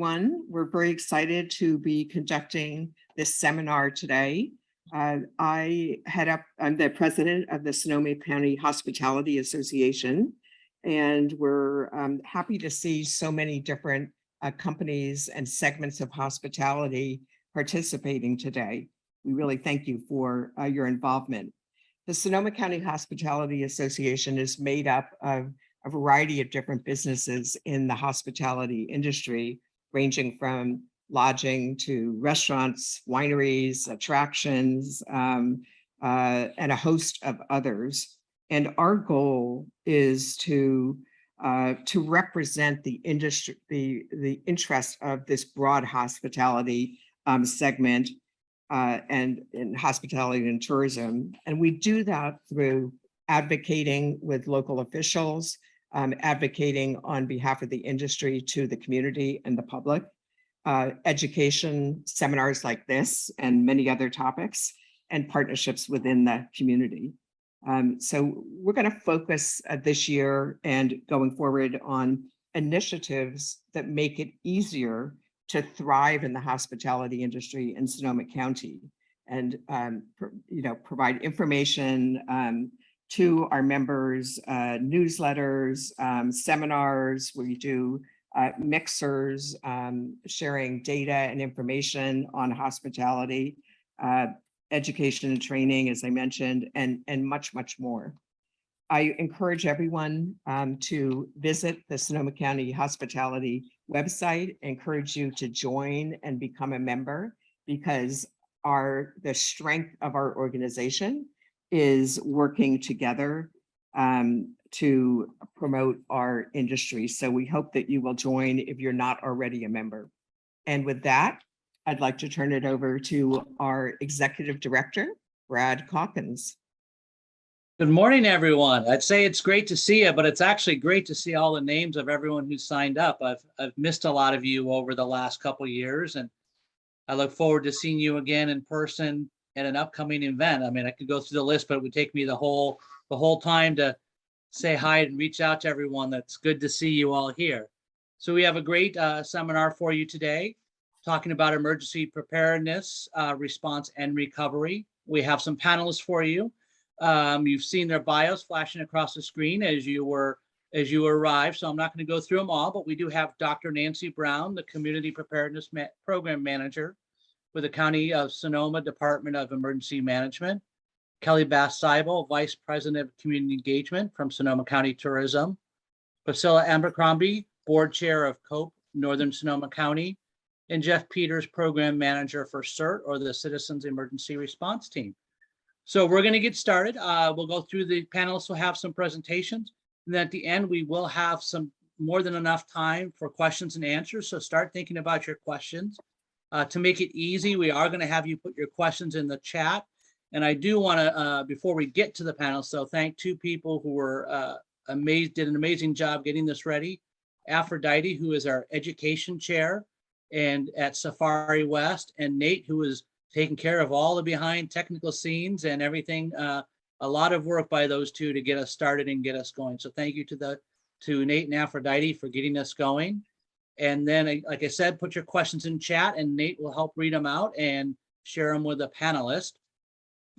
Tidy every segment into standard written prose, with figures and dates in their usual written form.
everyone. We're very excited to be conducting this seminar today. I'm the president of the Sonoma County Hospitality Association, and we're happy to see so many different companies and segments of hospitality participating today. We really thank you for your involvement. The Sonoma County Hospitality Association is made up of a variety of different businesses in the hospitality industry, ranging from lodging to restaurants, wineries, attractions, and a host of others. And our goal is to represent the industry, the interest of this broad hospitality segment and in hospitality and tourism. And we do that through advocating with local officials, advocating on behalf of the industry to the community and the public, education seminars like this and many other topics, and partnerships within the community. So we're going to focus this year and going forward on initiatives that make it easier to thrive in the hospitality industry in Sonoma County, and provide information to our members, newsletters, seminars. We do mixers, sharing data and information on hospitality, education and training, as I mentioned, and much, much more. I encourage everyone to visit the Sonoma County Hospitality website. I encourage you to join and become a member, because the strength of our organization is working together to promote our industry. So we hope that you will join if you're not already a member. And with that, I'd like to turn it over to our Executive Director, Brad Calkins. Good morning, everyone. I'd say it's great to see you, but it's actually great to see all the names of everyone who signed up. I've missed a lot of you over the last couple of years, and I look forward to seeing you again in person at an upcoming event. I mean, I could go through the list, but it would take me the whole time to say hi and reach out to everyone. That's good to see you all here. So we have a great seminar for you today, talking about emergency preparedness, response, and recovery. We have some panelists for you. You've seen their bios flashing across the screen as you arrived, so I'm not going to go through them all, but we do have Dr. Nancy Brown, the Community Preparedness Program Manager with the County of Sonoma Department of Emergency Management, Kelly Bass-Seibel, Vice President of Community Engagement from Sonoma County Tourism, Priscilla Abercrombie, Board Chair of COPE Northern Sonoma County, and Jeff Peters, Program Manager for CERT, or the Citizens Emergency Response Team. So we're going to get started. We'll go through, the panelists will have some presentations, and then at the end we will have some more than enough time for questions and answers. So start thinking about your questions. To make it easy, we are going to have you put your questions in the chat. And I do want to, before we get to the panel, so thank two people who were did an amazing job getting this ready. Aphrodite, who is our education chair and at Safari West, and Nate, who is taking care of all the behind technical scenes and everything. A lot of work by those two to get us started and get us going. So thank you to Nate and Aphrodite for getting us going. And then, like I said, put your questions in chat, and Nate will help read them out and share them with the panelists.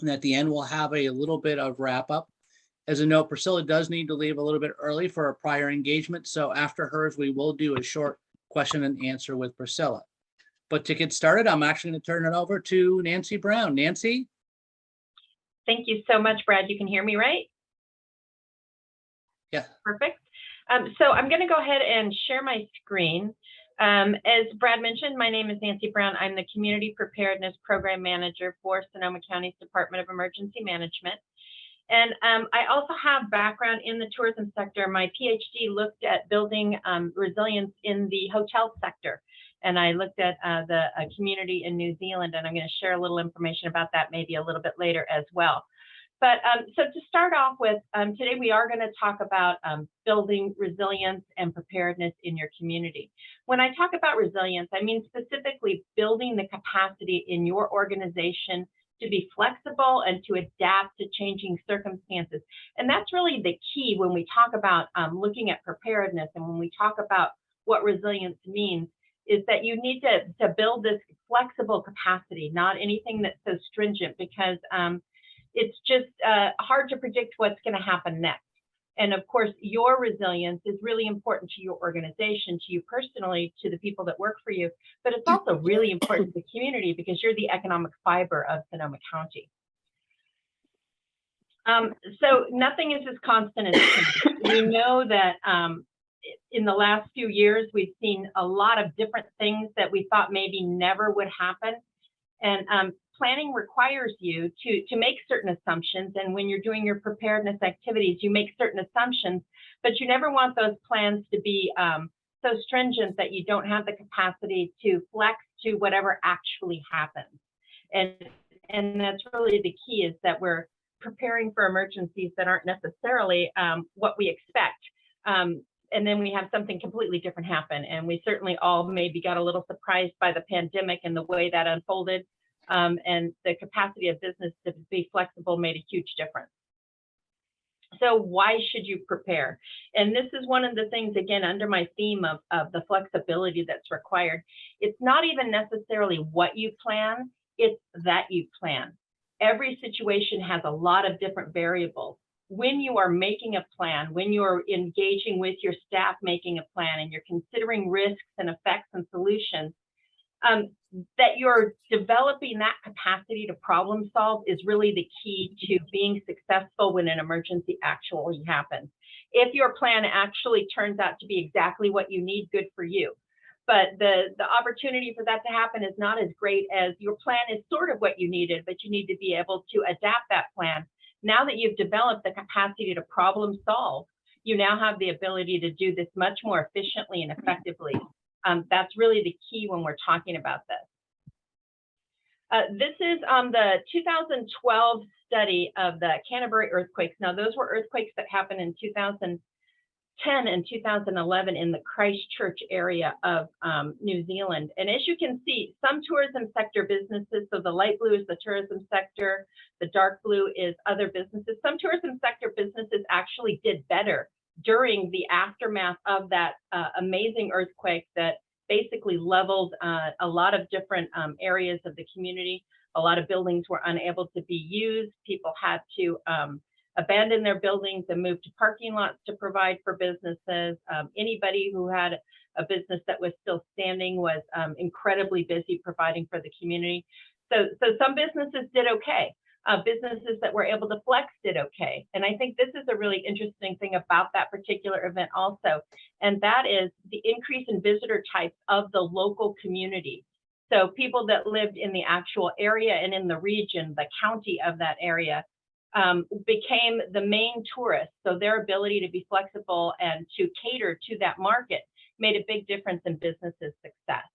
And at the end, we'll have a little bit of wrap up. As a note, Priscilla does need to leave a little bit early for a prior engagement. So after hers, we will do a short question and answer with Priscilla. But to get started, I'm actually going to turn it over to Nancy Brown. Nancy? Thank you so much, Brad. You can hear me, right? Yeah. Perfect. So I'm going to go ahead and share my screen. As Brad mentioned, my name is Nancy Brown. I'm the Community Preparedness Program Manager for Sonoma County's Department of Emergency Management. And I also have background in the tourism sector. My PhD looked at building resilience in the hotel sector. And I looked at the community in New Zealand, and I'm going to share a little information about that maybe a little bit later as well. But so to start off with, today we are going to talk about building resilience and preparedness in your community. When I talk about resilience, I mean specifically building the capacity in your organization to be flexible and to adapt to changing circumstances. And that's really the key when we talk about looking at preparedness, and when we talk about what resilience means. is that you need to build this flexible capacity, not anything that's so stringent, because it's just hard to predict what's going to happen next. And of course, your resilience is really important to your organization, to you personally, to the people that work for you, but it's also really important to the community because you're the economic fiber of Sonoma County. So nothing is as constant as change. We know that in the last few years, we've seen a lot of different things that we thought maybe never would happen. And planning requires you to make certain assumptions. And when you're doing your preparedness activities, you make certain assumptions, but you never want those plans to be so stringent that you don't have the capacity to flex to whatever actually happens. And that's really the key, is that we're preparing for emergencies that aren't necessarily what we expect. And then we have something completely different happen. And we certainly all maybe got a little surprised by the pandemic and the way that unfolded. And the capacity of business to be flexible made a huge difference. So why should you prepare? And this is one of the things, again, under my theme of the flexibility that's required. It's not even necessarily what you plan, it's that you plan. Every situation has a lot of different variables. When you are making a plan, when you're engaging with your staff making a plan, and you're considering risks and effects and solutions, that you're developing that capacity to problem solve is really the key to being successful when an emergency actually happens. If your plan actually turns out to be exactly what you need, good for you. But the opportunity for that to happen is not as great as your plan is sort of what you needed, but you need to be able to adapt that plan. Now that you've developed the capacity to problem solve, you now have the ability to do this much more efficiently and effectively. That's really the key when we're talking about this. This is the 2012 study of the Canterbury earthquakes. Now, those were earthquakes that happened in 2010 and 2011 in the Christchurch area of New Zealand. And as you can see, some tourism sector businesses, so the light blue is the tourism sector, the dark blue is other businesses. Some tourism sector businesses actually did better during the aftermath of that amazing earthquake that basically leveled a lot of different areas of the community. A lot of buildings were unable to be used. People had to abandon their buildings and move to parking lots to provide for businesses. Anybody who had a business that was still standing was incredibly busy providing for the community. So some businesses did okay. Businesses that were able to flex did okay. And I think this is a really interesting thing about that particular event also, and that is the increase in visitor types of the local community. So people that lived in the actual area and in the region, the county of that area, became the main tourists. So their ability to be flexible and to cater to that market made a big difference in businesses' success.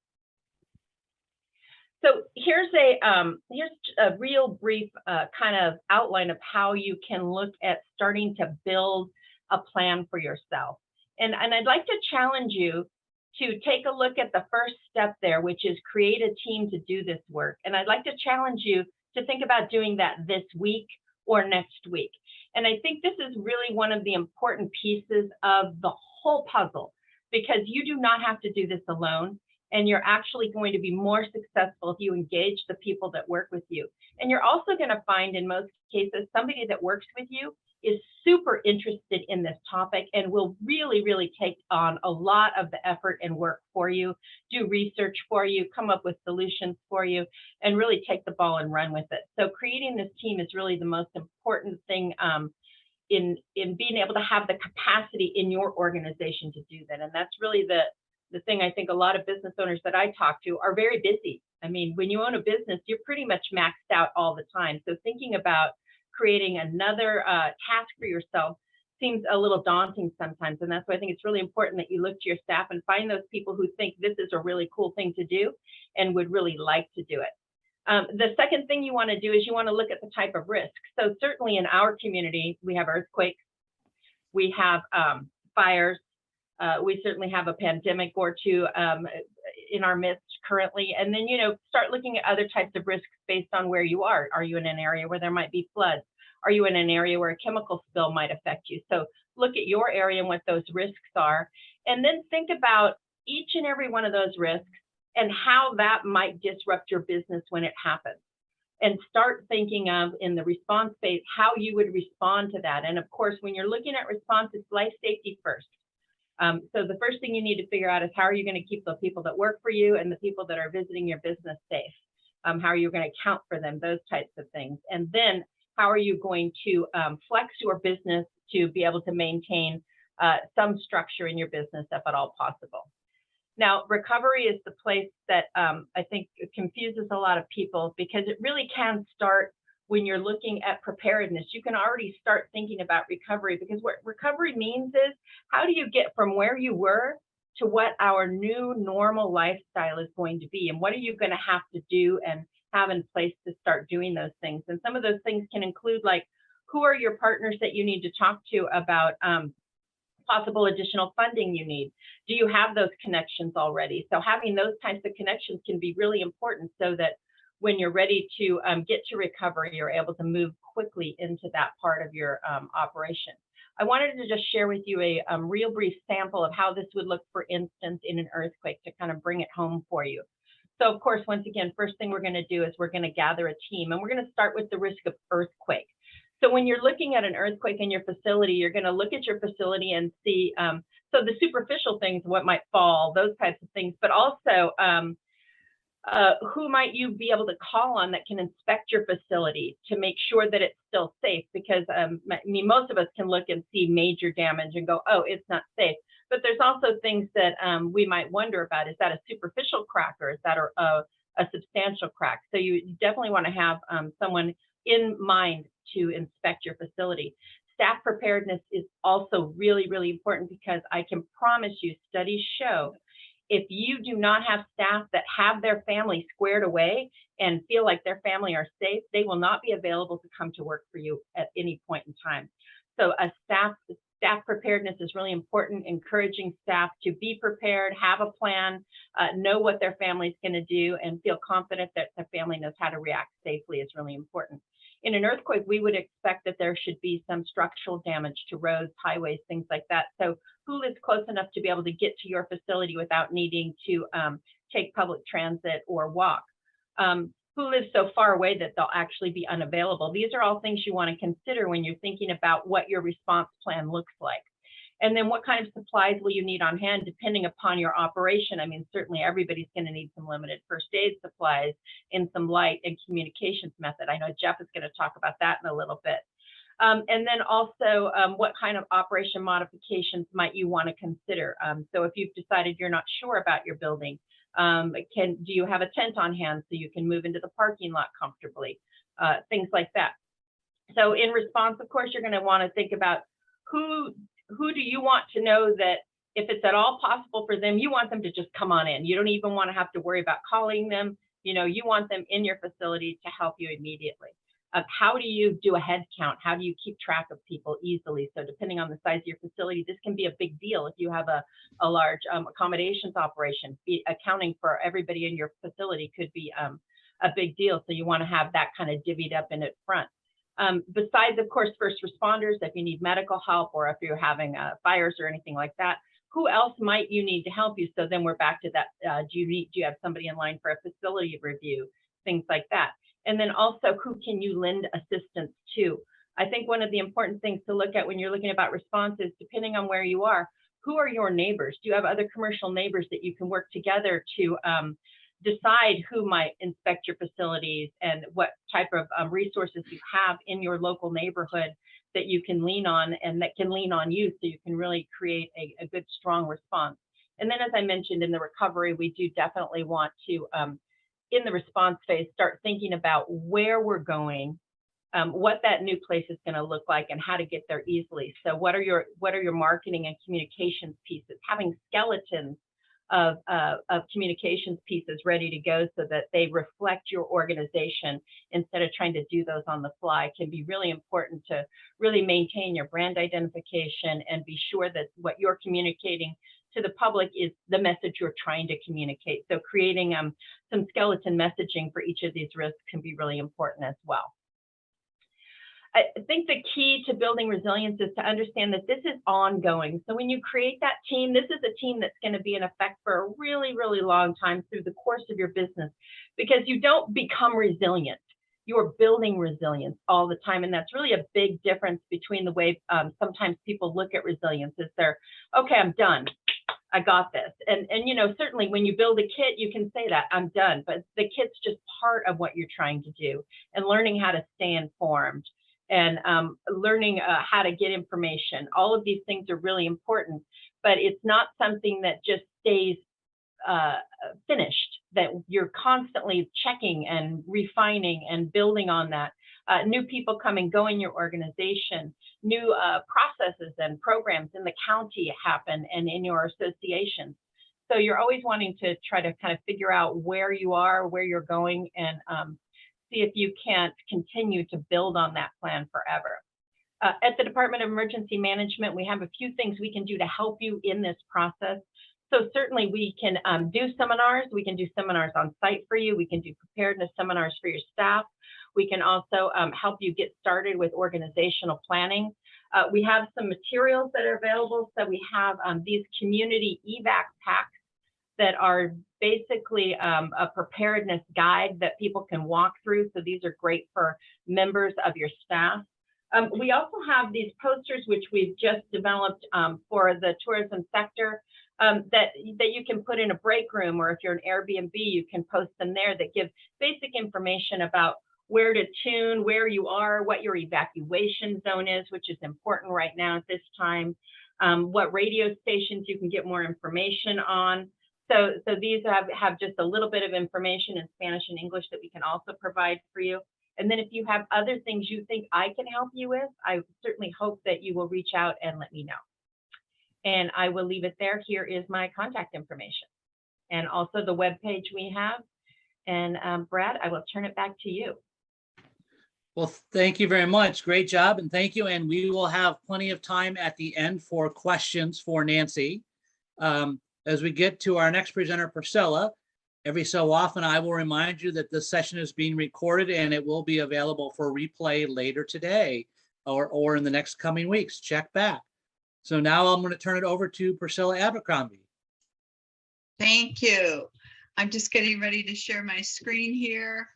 So here's a real brief kind of outline of how you can look at starting to build a plan for yourself. And I'd like to challenge you to take a look at the first step there, which is create a team to do this work. And I'd like to challenge you to think about doing that this week or next week. And I think this is really one of the important pieces of the whole puzzle, because you do not have to do this alone. And you're actually going to be more successful if you engage the people that work with you. And you're also going to find in most cases, somebody that works with you is super interested in this topic and will really, really take on a lot of the effort and work for you, do research for you, come up with solutions for you, and really take the ball and run with it. So creating this team is really the most important thing in being able to have the capacity in your organization to do that. And that's really the thing I think a lot of business owners that I talk to are very busy. I mean, when you own a business, you're pretty much maxed out all the time. So thinking about creating another task for yourself seems a little daunting sometimes. And that's why I think it's really important that you look to your staff and find those people who think this is a really cool thing to do and would really like to do it. The second thing you want to do is you want to look at the type of risk. So certainly in our community, we have earthquakes, we have fires, we certainly have a pandemic or two in our midst currently. And then, start looking at other types of risks based on where you are. Are you in an area where there might be floods? Are you in an area where a chemical spill might affect you? So look at your area and what those risks are. And then think about, each and every one of those risks and how that might disrupt your business when it happens. And start thinking of, in the response phase, how you would respond to that. And of course, when you're looking at response, it's life safety first. So the first thing you need to figure out is how are you going to keep the people that work for you and the people that are visiting your business safe? How are you going to account for them? Those types of things. And then how are you going to flex your business to be able to maintain some structure in your business if at all possible? Now, recovery is the place that I think confuses a lot of people, because it really can start when you're looking at preparedness. You can already start thinking about recovery, because what recovery means is, how do you get from where you were to what our new normal lifestyle is going to be? And what are you going to have to do and have in place to start doing those things? And some of those things can include, like, who are your partners that you need to talk to about possible additional funding you need? Do you have those connections already? So having those types of connections can be really important, so that when you're ready to get to recovery, you're able to move quickly into that part of your operation. I wanted to just share with you a real brief sample of how this would look, for instance, in an earthquake, to kind of bring it home for you. So of course, once again, first thing we're going to do is we're going to gather a team, and we're going to start with the risk of earthquake. So when you're looking at an earthquake in your facility, you're going to look at your facility and see, so the superficial things, what might fall, those types of things, but also who might you be able to call on that can inspect your facility to make sure that it's still safe? Because I mean, most of us can look and see major damage and go, oh, it's not safe. But there's also things that we might wonder about. Is that a superficial crack, or is that a substantial crack? So you definitely want to have someone in mind to inspect your facility. Staff preparedness is also really, really important, because I can promise you, studies show, if you do not have staff that have their family squared away and feel like their family are safe, they will not be available to come to work for you at any point in time. So a staff preparedness is really important. Encouraging staff to be prepared, have a plan, know what their family's going to do, and feel confident that their family knows how to react safely is really important. In an earthquake, we would expect that there should be some structural damage to roads, highways, things like that. So who lives close enough to be able to get to your facility without needing to take public transit or walk? Who lives so far away that they'll actually be unavailable? These are all things you want to consider when you're thinking about what your response plan looks like. And then what kind of supplies will you need on hand depending upon your operation? I mean, certainly everybody's going to need some limited first aid supplies and some light and communications method. I know Jeff is going to talk about that in a little bit. And then also, what kind of operation modifications might you want to consider? So if you've decided you're not sure about your building, do you have a tent on hand so you can move into the parking lot comfortably? Things like that. So in response, of course, you're going to want to think about who do you want to know that if it's at all possible for them, you want them to just come on in. You don't even want to have to worry about calling them. You know, you want them in your facility to help you immediately. How do you do a head count? How do you keep track of people easily? So depending on the size of your facility, this can be a big deal. If you have a large accommodations operation, accounting for everybody in your facility could be a big deal. So you want to have that kind of divvied up in it front. Besides, of course, first responders, if you need medical help or if you're having fires or anything like that, who else might you need to help you? So then we're back to that. Do you have somebody in line for a facility review? Things like that. And then also, who can you lend assistance to? I think one of the important things to look at when you're looking about responses, depending on where you are, who are your neighbors? Do you have other commercial neighbors that you can work together to decide who might inspect your facilities and what type of resources you have in your local neighborhood that you can lean on and that can lean on you, so you can really create a good, strong response. And then, as I mentioned, in the recovery, we do definitely want to, in the response phase, start thinking about where we're going, what that new place is going to look like, and how to get there easily. So what are your marketing and communications pieces? Having skeletons of communications pieces ready to go so that they reflect your organization instead of trying to do those on the fly can be really important to really maintain your brand identification and be sure that what you're communicating to the public is the message you're trying to communicate. So creating some skeleton messaging for each of these risks can be really important as well. I think the key to building resilience is to understand that this is ongoing. So when you create that team, this is a team that's going to be in effect for a really, really long time through the course of your business, because you don't become resilient. You are building resilience all the time. And that's really a big difference between the way sometimes people look at resilience is they're, okay, I'm done. I got this. And certainly when you build a kit, you can say that I'm done, but the kit's just part of what you're trying to do, and learning how to stay informed and learning how to get information. All of these things are really important, but it's not something that just stays finished, that you're constantly checking and refining and building on that. New people come and go in your organization, new processes and programs in the county happen and in your associations. So you're always wanting to try to kind of figure out where you are, where you're going, and see if you can't continue to build on that plan forever. At the Department of Emergency Management, we have a few things we can do to help you in this process. So certainly we can do seminars. We can do seminars on site for you. We can do preparedness seminars for your staff. We can also help you get started with organizational planning. We have some materials that are available. So we have these community evac packs that are basically a preparedness guide that people can walk through. So these are great for members of your staff. We also have these posters, which we've just developed for the tourism sector, that you can put in a break room, or if you're an Airbnb, you can post them there, that give basic information about where to tune, where you are, what your evacuation zone is, which is important right now at this time, what radio stations you can get more information on. So these have just a little bit of information in Spanish and English that we can also provide for you. And then if you have other things you think I can help you with, I certainly hope that you will reach out and let me know. And I will leave it there. Here is my contact information and also the webpage we have. And Brad, I will turn it back to you. Well, thank you very much. Great job. And thank you. And we will have plenty of time at the end for questions for Nancy. As we get to our next presenter, Priscilla, every so often I will remind you that this session is being recorded and it will be available for replay later today or in the next coming weeks. Check back. So now I'm going to turn it over to Priscilla Abercrombie. Thank you. I'm just getting ready to share my screen here,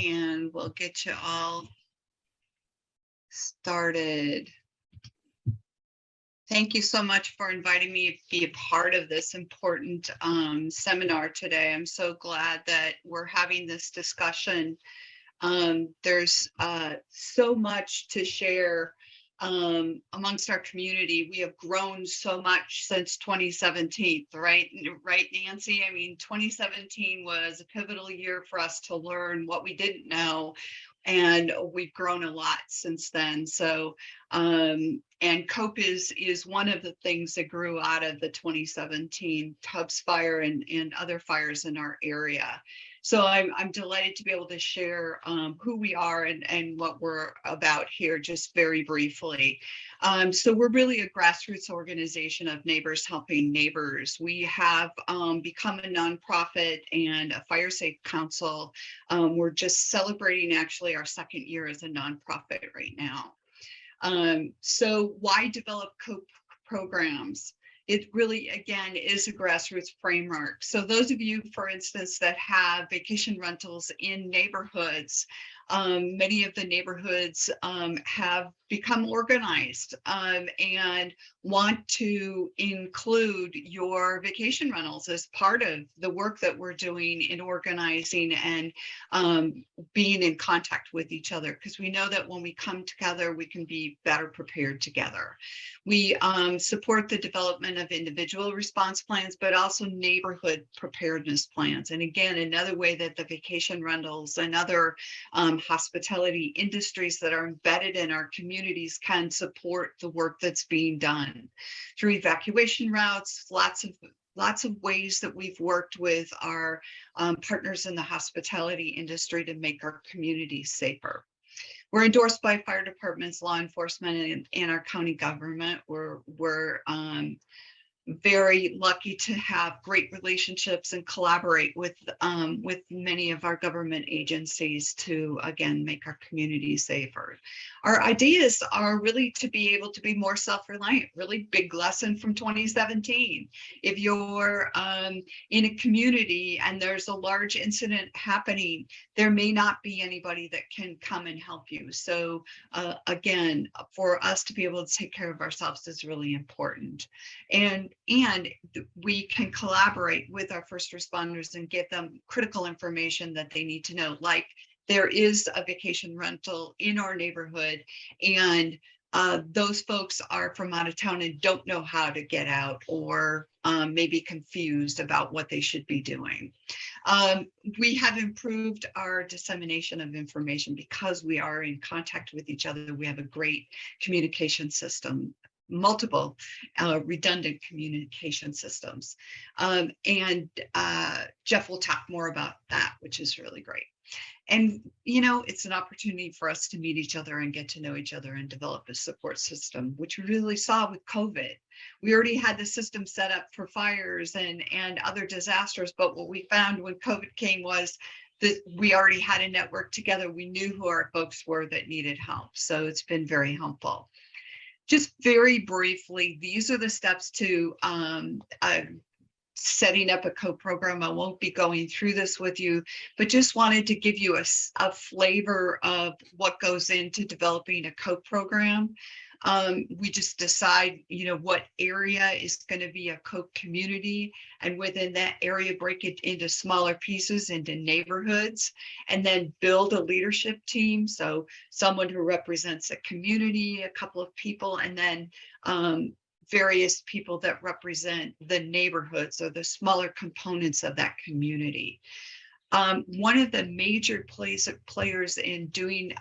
and we'll get you all started. Thank you so much for inviting me to be a part of this important seminar today. I'm so glad that we're having this discussion. There's so much to share amongst our community. We have grown so much since 2017, right, Nancy? I mean, 2017 was a pivotal year for us to learn what we didn't know, and we've grown a lot since then. So, and COPE is one of the things that grew out of the 2017 Tubbs fire and other fires in our area. So I'm delighted to be able to share who we are and what we're about here, just very briefly. So we're really a grassroots organization of neighbors helping neighbors. We have become a nonprofit and a fire safe council. We're just celebrating actually our second year as a nonprofit right now. So why develop COPE programs? It really, again, is a grassroots framework. So those of you, for instance, that have vacation rentals in neighborhoods, many of the neighborhoods have become organized and want to include your vacation rentals as part of the work that we're doing in organizing and being in contact with each other, because we know that when we come together, we can be better prepared together. We support the development of individual response plans, but also neighborhood preparedness plans. And again, another way that the vacation rentals and other hospitality industries that are embedded in our communities can support the work that's being done through evacuation routes, lots of ways that we've worked with our partners in the hospitality industry to make our communities safer. We're endorsed by fire departments, law enforcement, and our county government. We're very lucky to have great relationships and collaborate with many of our government agencies to, again, make our communities safer. Our ideas are really to be able to be more self-reliant. Really big lesson from 2017. If you're in a community and there's a large incident happening, there may not be anybody that can come and help you. So again, for us to be able to take care of ourselves is really important. And we can collaborate with our first responders and give them critical information that they need to know, like there is a vacation rental in our neighborhood, and those folks are from out of town and don't know how to get out, or maybe confused about what they should be doing. We have improved our dissemination of information because we are in contact with each other. We have a great communication system, multiple redundant communication systems. And Jeff will talk more about that, which is really great. And, you know, it's an opportunity for us to meet each other and get to know each other and develop a support system, which we really saw with COVID. We already had the system set up for fires and other disasters, but what we found when COVID came was that we already had a network together. We knew who our folks were that needed help. So it's been very helpful. Just very briefly, these are the steps to setting up a COPE program. I won't be going through this with you, but just wanted to give you a flavor of what goes into developing a COPE program. We just decide, you know, what area is going to be a COPE community, and within that area, break it into smaller pieces, into neighborhoods, and then build a leadership team. So someone who represents a community, a couple of people, and then various people that represent the neighborhoods or the smaller components of that community. One of the major players in doing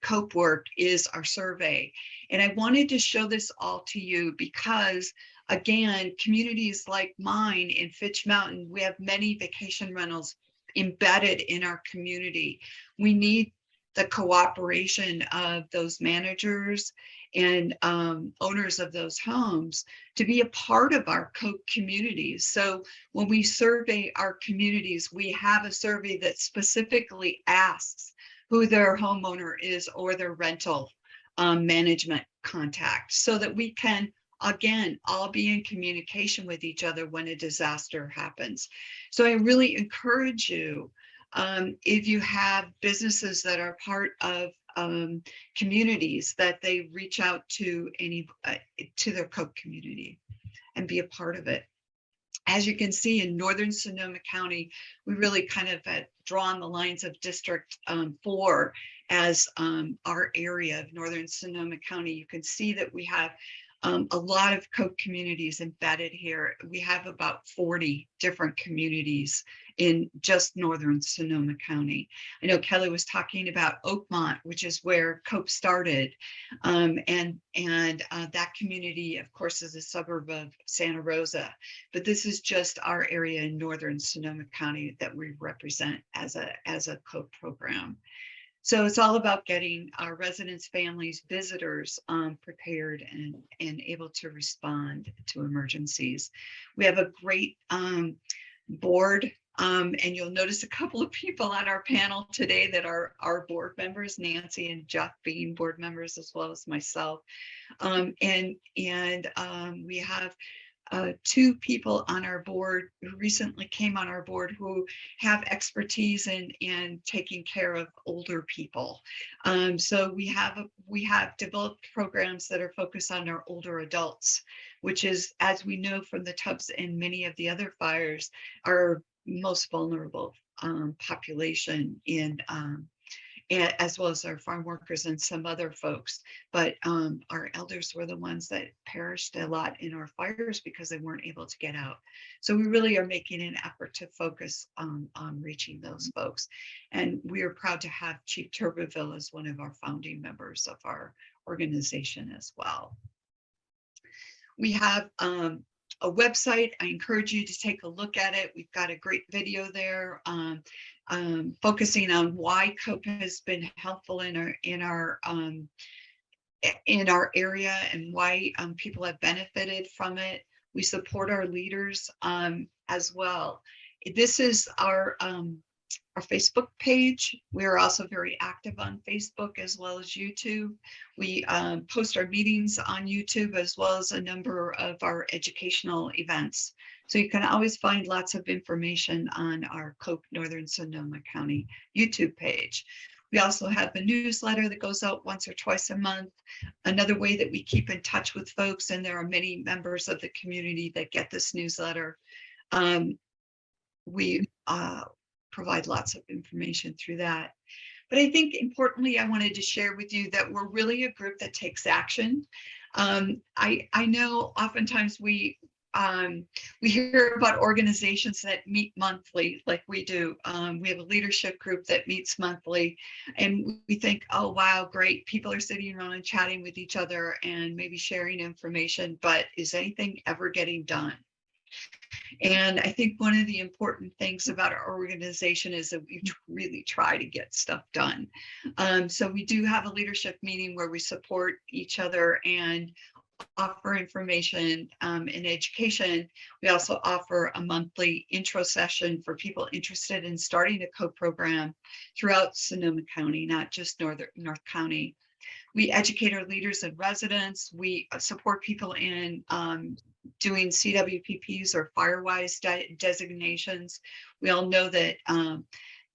COPE work is our survey. And I wanted to show this all to you because, again, communities like mine in Fitch Mountain, we have many vacation rentals embedded in our community. We need the cooperation of those managers and owners of those homes to be a part of our COPE communities. So when we survey our communities, we have a survey that specifically asks who their homeowner is or their rental management contact, so that we can, again, all be in communication with each other when a disaster happens. So I really encourage you, if you have businesses that are part of communities, that they reach out to to their COPE community and be a part of it. As you can see, in northern Sonoma County, we really kind of drawn the lines of District 4 as our area of northern Sonoma County. You can see that we have a lot of COPE communities embedded here. We have about 40 different communities in just northern Sonoma County. I know Kelly was talking about Oakmont, which is where COPE started. And that community, of course, is a suburb of Santa Rosa. But this is just our area in northern Sonoma County that we represent as a COPE program. So it's all about getting our residents, families, visitors prepared and able to respond to emergencies. We have a great board, and you'll notice a couple of people on our panel today that are our board members, Nancy and Jeff being board members, as well as myself. And we have 2 people on our board who recently came on our board who have expertise in taking care of older people. So we have developed programs that are focused on our older adults, which is, as we know from the Tubbs and many of the other fires, our most vulnerable population in as well as our farm workers and some other folks. But our elders were the ones that perished a lot in our fires because they weren't able to get out. So we really are making an effort to focus on reaching those folks. And we are proud to have Chief Turbeville as one of our founding members of our organization as well. We have a website. I encourage you to take a look at it. We've got a great video there focusing on why COPE has been helpful in our area and why people have benefited from it. We support our leaders as well. This is our Facebook page. We are also very active on Facebook as well as YouTube. We post our meetings on YouTube as well as a number of our educational events. So you can always find lots of information on our COPE Northern Sonoma County YouTube page. We also have a newsletter that goes out once or twice a month. Another way that we keep in touch with folks, and there are many members of the community that get this newsletter. We provide lots of information through that. But I think importantly, I wanted to share with you that we're really a group that takes action. I know oftentimes we hear about organizations that meet monthly like we do. We have a leadership group that meets monthly, and we think, oh, wow, great. People are sitting around and chatting with each other and maybe sharing information, but is anything ever getting done? And I think one of the important things about our organization is that we really try to get stuff done. So we do have a leadership meeting where we support each other and offer information in education. We also offer a monthly intro session for people interested in starting a co-program throughout Sonoma County, not just North County. We educate our leaders and residents. We support people in doing CWPPs or Firewise designations. We all know that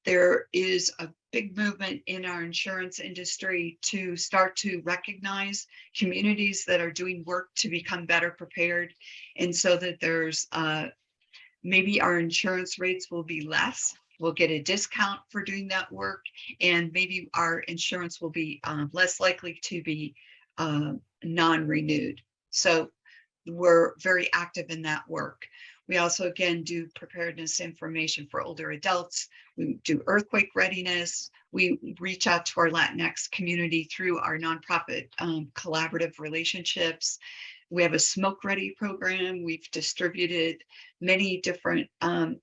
there is a big movement in our insurance industry to start to recognize communities that are doing work to become better prepared. And so that there's maybe our insurance rates will be less. We'll get a discount for doing that work, and maybe our insurance will be less likely to be non-renewed. So we're very active in that work. We also, again, do preparedness information for older adults. We do earthquake readiness. We reach out to our Latinx community through our nonprofit collaborative relationships. We have a smoke ready program. We've distributed many different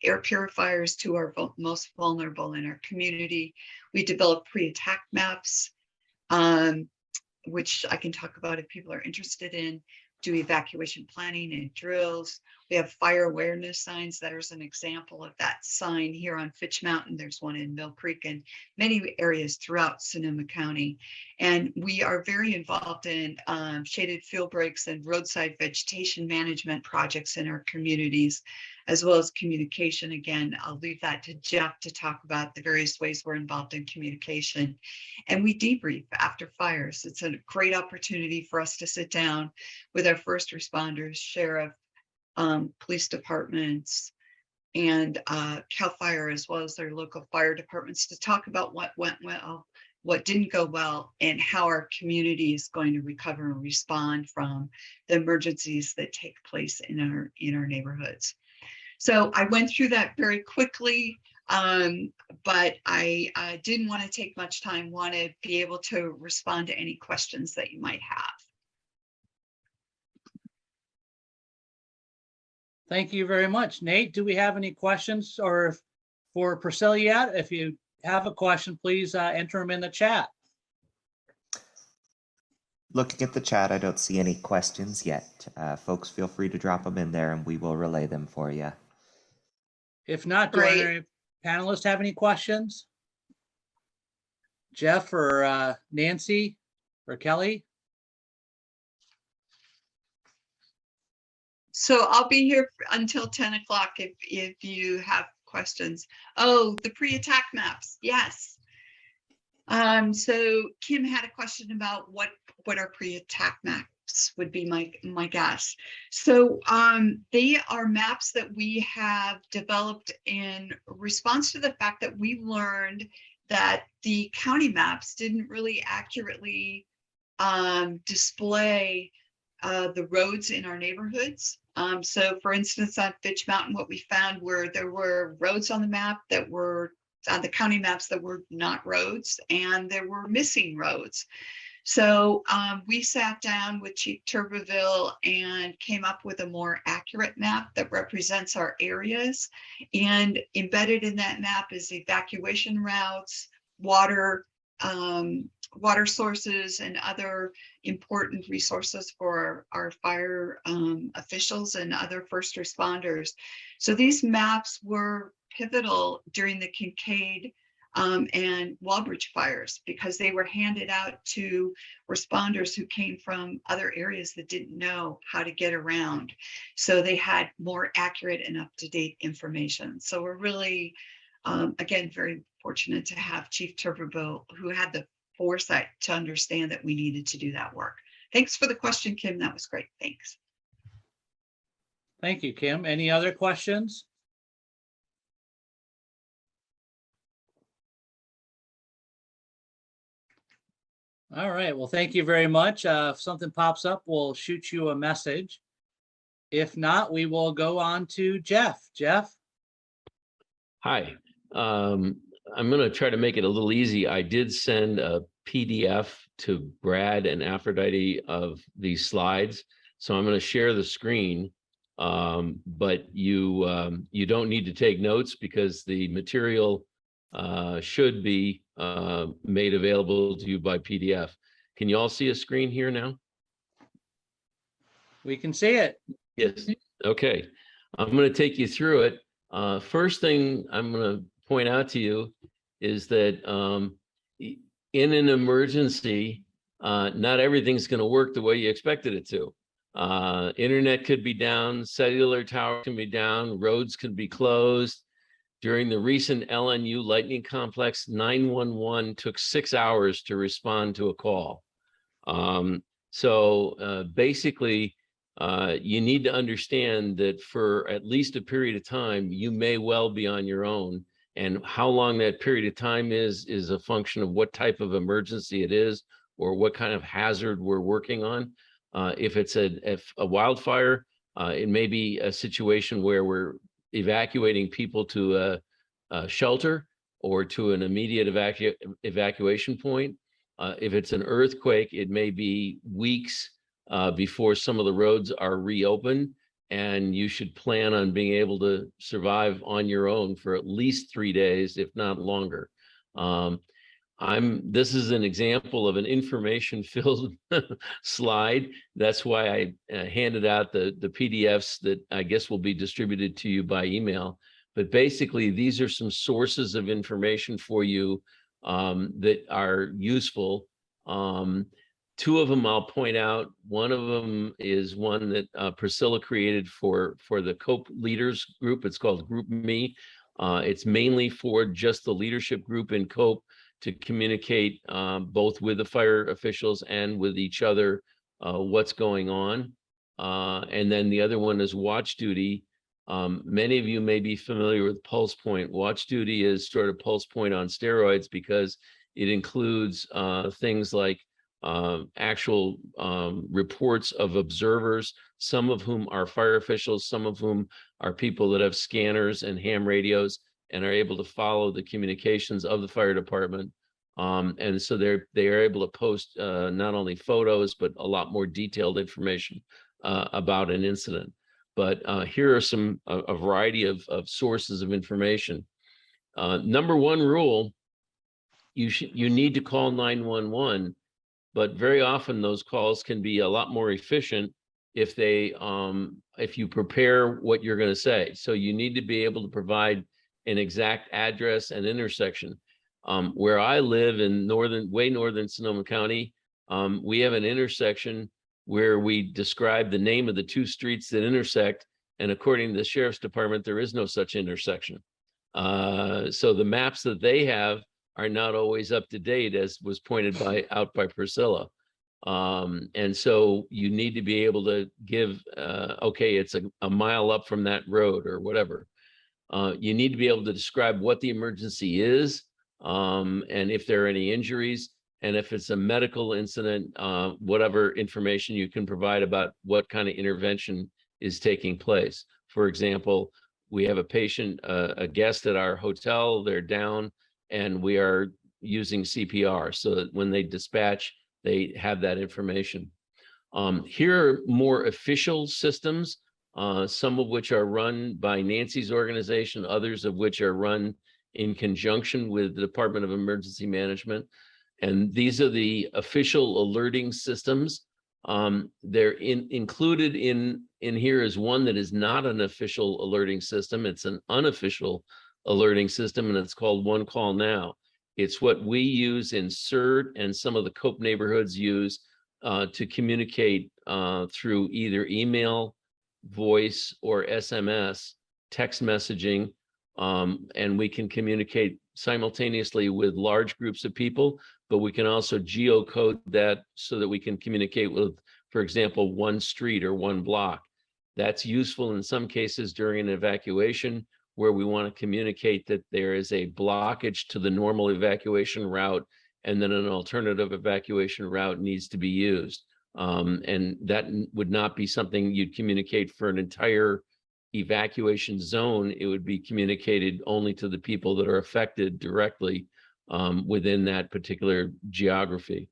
air purifiers to our most vulnerable in our community. We develop pre-attack maps, which I can talk about if people are interested in. Do evacuation planning and drills. We have fire awareness signs. That is an example of that sign here on Fitch Mountain. There's one in Mill Creek and many areas throughout Sonoma County. And we are very involved in shaded field breaks and roadside vegetation management projects in our communities, as well as communication. Again, I'll leave that to Jeff to talk about the various ways we're involved in communication. And we debrief after fires. It's a great opportunity for us to sit down with our first responders, sheriff, police departments, and CAL FIRE, as well as their local fire departments, to talk about what went well, what didn't go well, and how our community is going to recover and respond from the emergencies that take place in our neighborhoods. So I went through that very quickly, but I didn't want to take much time, want to be able to respond to any questions that you might have. Thank you very much. Nate, do we have any questions or for Priscilla yet? If you have a question, please enter them in the chat. Looking at the chat, I don't see any questions yet. Folks, feel free to drop them in there and we will relay them for you. If not, do any panelists have any questions? Jeff or Nancy or Kelly? So I'll be here until 10 o'clock if you have questions. Oh, the pre-attack maps. Yes. So Kim had a question about what our pre-attack maps would be, my guess. So they are maps that we have developed in response to the fact that we learned that the county maps didn't really accurately display the roads in our neighborhoods. So for instance, on Fitch Mountain, what we found were there were roads on the map that were on the county maps that were not roads, and there were missing roads. So we sat down with Chief Turbeville and came up with a more accurate map that represents our areas. And embedded in that map is evacuation routes, water water sources and other important resources for our fire officials and other first responders. So these maps were pivotal during the Kincaid and Walbridge fires because they were handed out to responders who came from other areas that didn't know how to get around. So they had more accurate and up-to-date information. So we're really, again, very fortunate to have Chief Turberville, who had the foresight to understand that we needed to do that work. Thanks for the question, Kim. That was great. Thanks. Thank you, Kim. Any other questions? All right, well, thank you very much. If something pops up, we'll shoot you a message. If not, we will go on to Jeff. Jeff? Hi. I'm going to try to make it a little easy. I did send a PDF to Brad and Aphrodite of these slides, so I'm going to share the screen. But you don't need to take notes because the material should be made available to you by PDF. Can you all see a screen here now? We can see it. Yes. Okay. I'm going to take you through it. First thing I'm going to point out to you is that in an emergency, not everything's going to work the way you expected it to. Internet could be down, cellular tower can be down, roads can be closed. During the recent LNU lightning complex, 911 took 6 hours to respond to a call. Basically, you need to understand that for at least a period of time, you may well be on your own. And how long that period of time is a function of what type of emergency it is or what kind of hazard we're working on. If it's a wildfire, it may be a situation where we're evacuating people to a shelter or to an immediate evacuation point. If it's an earthquake, it may be weeks before some of the roads are reopened, and you should plan on being able to survive on your own for at least 3 days, if not longer. This is an example of an information-filled slide. That's why I handed out the PDFs that I guess will be distributed to you by email. But basically, these are some sources of information for you that are useful. 2 of them I'll point out. One of them is one that Priscilla created for the COPE leaders group. It's called Group Me. It's mainly for just the leadership group in COPE to communicate both with the fire officials and with each other what's going on. And then the other one is Watch Duty. Many of you may be familiar with Pulse Point. Watch Duty is sort of Pulse Point on steroids because it includes things like actual reports of observers, some of whom are fire officials, some of whom are people that have scanners and ham radios and are able to follow the communications of the fire department. And so they are able to post not only photos, but a lot more detailed information about an incident. But here are a variety of sources of information. Number 1 rule, you need to call 911, but very often those calls can be a lot more efficient if you prepare what you're going to say. So you need to be able to provide an exact address and intersection. Where I live in way northern Sonoma County, we have an intersection where we describe the name of the 2 streets that intersect, and according to the sheriff's department, there is no such intersection. So the maps that they have are not always up to date, as was pointed out by Priscilla. And so you need to be able to give, okay, it's a mile up from that road or whatever. You need to be able to describe what the emergency is, and if there are any injuries, and if it's a medical incident, whatever information you can provide about what kind of intervention is taking place. For example, we have a patient, a guest at our hotel, they're down, and we are using CPR so that when they dispatch, they have that information. Here are more official systems, some of which are run by Nancy's organization, others of which are run in conjunction with the Department of Emergency Management. And these are the official alerting systems. They're included in here is one that is not an official alerting system. It's an unofficial alerting system, and it's called One Call Now. It's what we use in CERT and some of the COPE neighborhoods use to communicate through either email, voice, or SMS, text messaging, and we can communicate simultaneously with large groups of people, but we can also geocode that so that we can communicate with, for example, one street or one block. That's useful in some cases during an evacuation where we want to communicate that there is a blockage to the normal evacuation route and then an alternative evacuation route needs to be used. And that would not be something you'd communicate for an entire evacuation zone. It would be communicated only to the people that are affected directly within that particular geography.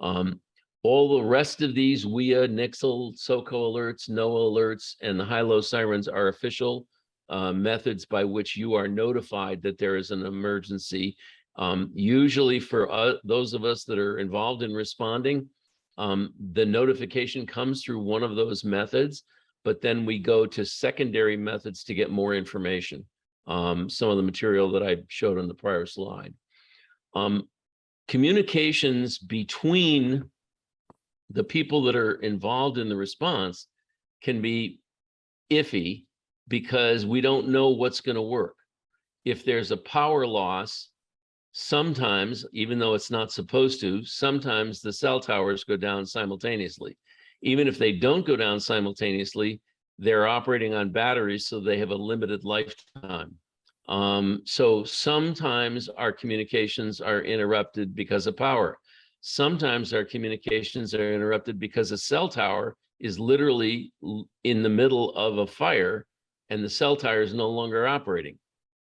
All the rest of these WIA, NIXL, SOCO alerts, NOAA alerts, and the high-low sirens are official methods by which you are notified that there is an emergency. Usually for those of us that are involved in responding, the notification comes through one of those methods, but then we go to secondary methods to get more information. Some of the material that I showed on the prior slide. Communications between the people that are involved in the response can be iffy because we don't know what's going to work. If there's a power loss, sometimes, even though it's not supposed to, sometimes the cell towers go down simultaneously. Even if they don't go down simultaneously, they're operating on batteries, so they have a limited lifetime. So sometimes our communications are interrupted because of power. Sometimes our communications are interrupted because a cell tower is literally in the middle of a fire and the cell tower is no longer operating.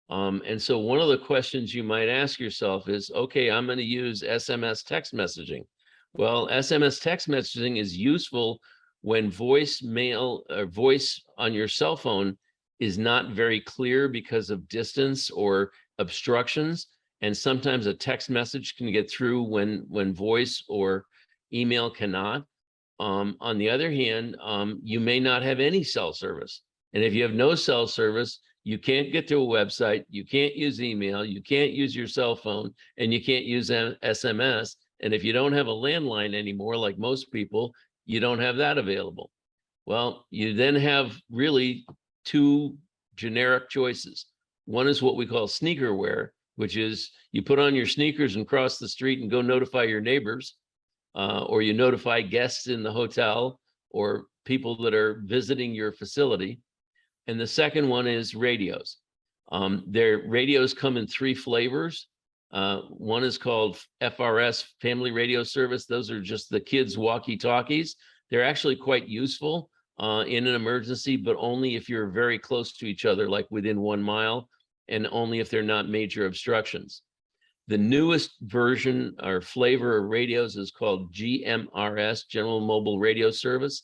And so one of the questions you might ask yourself is, okay, I'm going to use SMS text messaging. Well, SMS text messaging is useful when voicemail or voice on your cell phone is not very clear because of distance or obstructions. And sometimes a text message can get through when voice or email cannot. On the other hand, you may not have any cell service. And if you have no cell service, you can't get to a website, you can't use email, you can't use your cell phone, and you can't use SMS. And if you don't have a landline anymore, like most people, you don't have that available. Well, you then have really two generic choices. One is what we call sneaker wear, which is you put on your sneakers and cross the street and go notify your neighbors, or you notify guests in the hotel or people that are visiting your facility. And the second one is radios. Their radios come in three flavors. One is called FRS, Family Radio Service. Those are just the kids' walkie-talkies. They're actually quite useful in an emergency, but only if you're very close to each other, like within 1 mile, and only if they're not major obstructions. The newest version or flavor of radios is called GMRS, General Mobile Radio Service.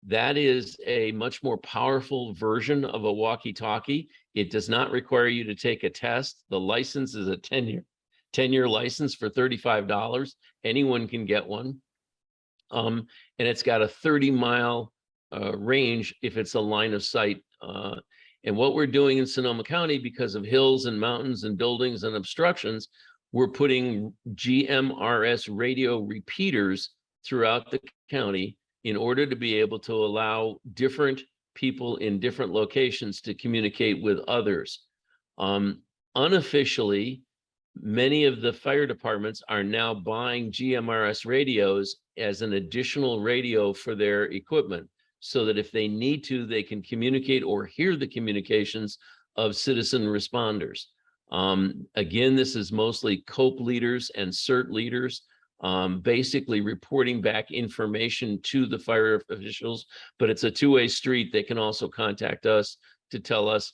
That is a much more powerful version of a walkie-talkie. It does not require you to take a test. The license is a 10-year license for $35. Anyone can get one. And it's got a 30-mile range if it's a line of sight. And what we're doing in Sonoma County, because of hills and mountains and buildings and obstructions, we're putting GMRS radio repeaters throughout the county in order to be able to allow different people in different locations to communicate with others. Unofficially, many of the fire departments are now buying GMRS radios as an additional radio for their equipment, so that if they need to, they can communicate or hear the communications of citizen responders. Again, this is mostly COPE leaders and CERT leaders, basically reporting back information to the fire officials, but it's a two-way street. They can also contact us to tell us,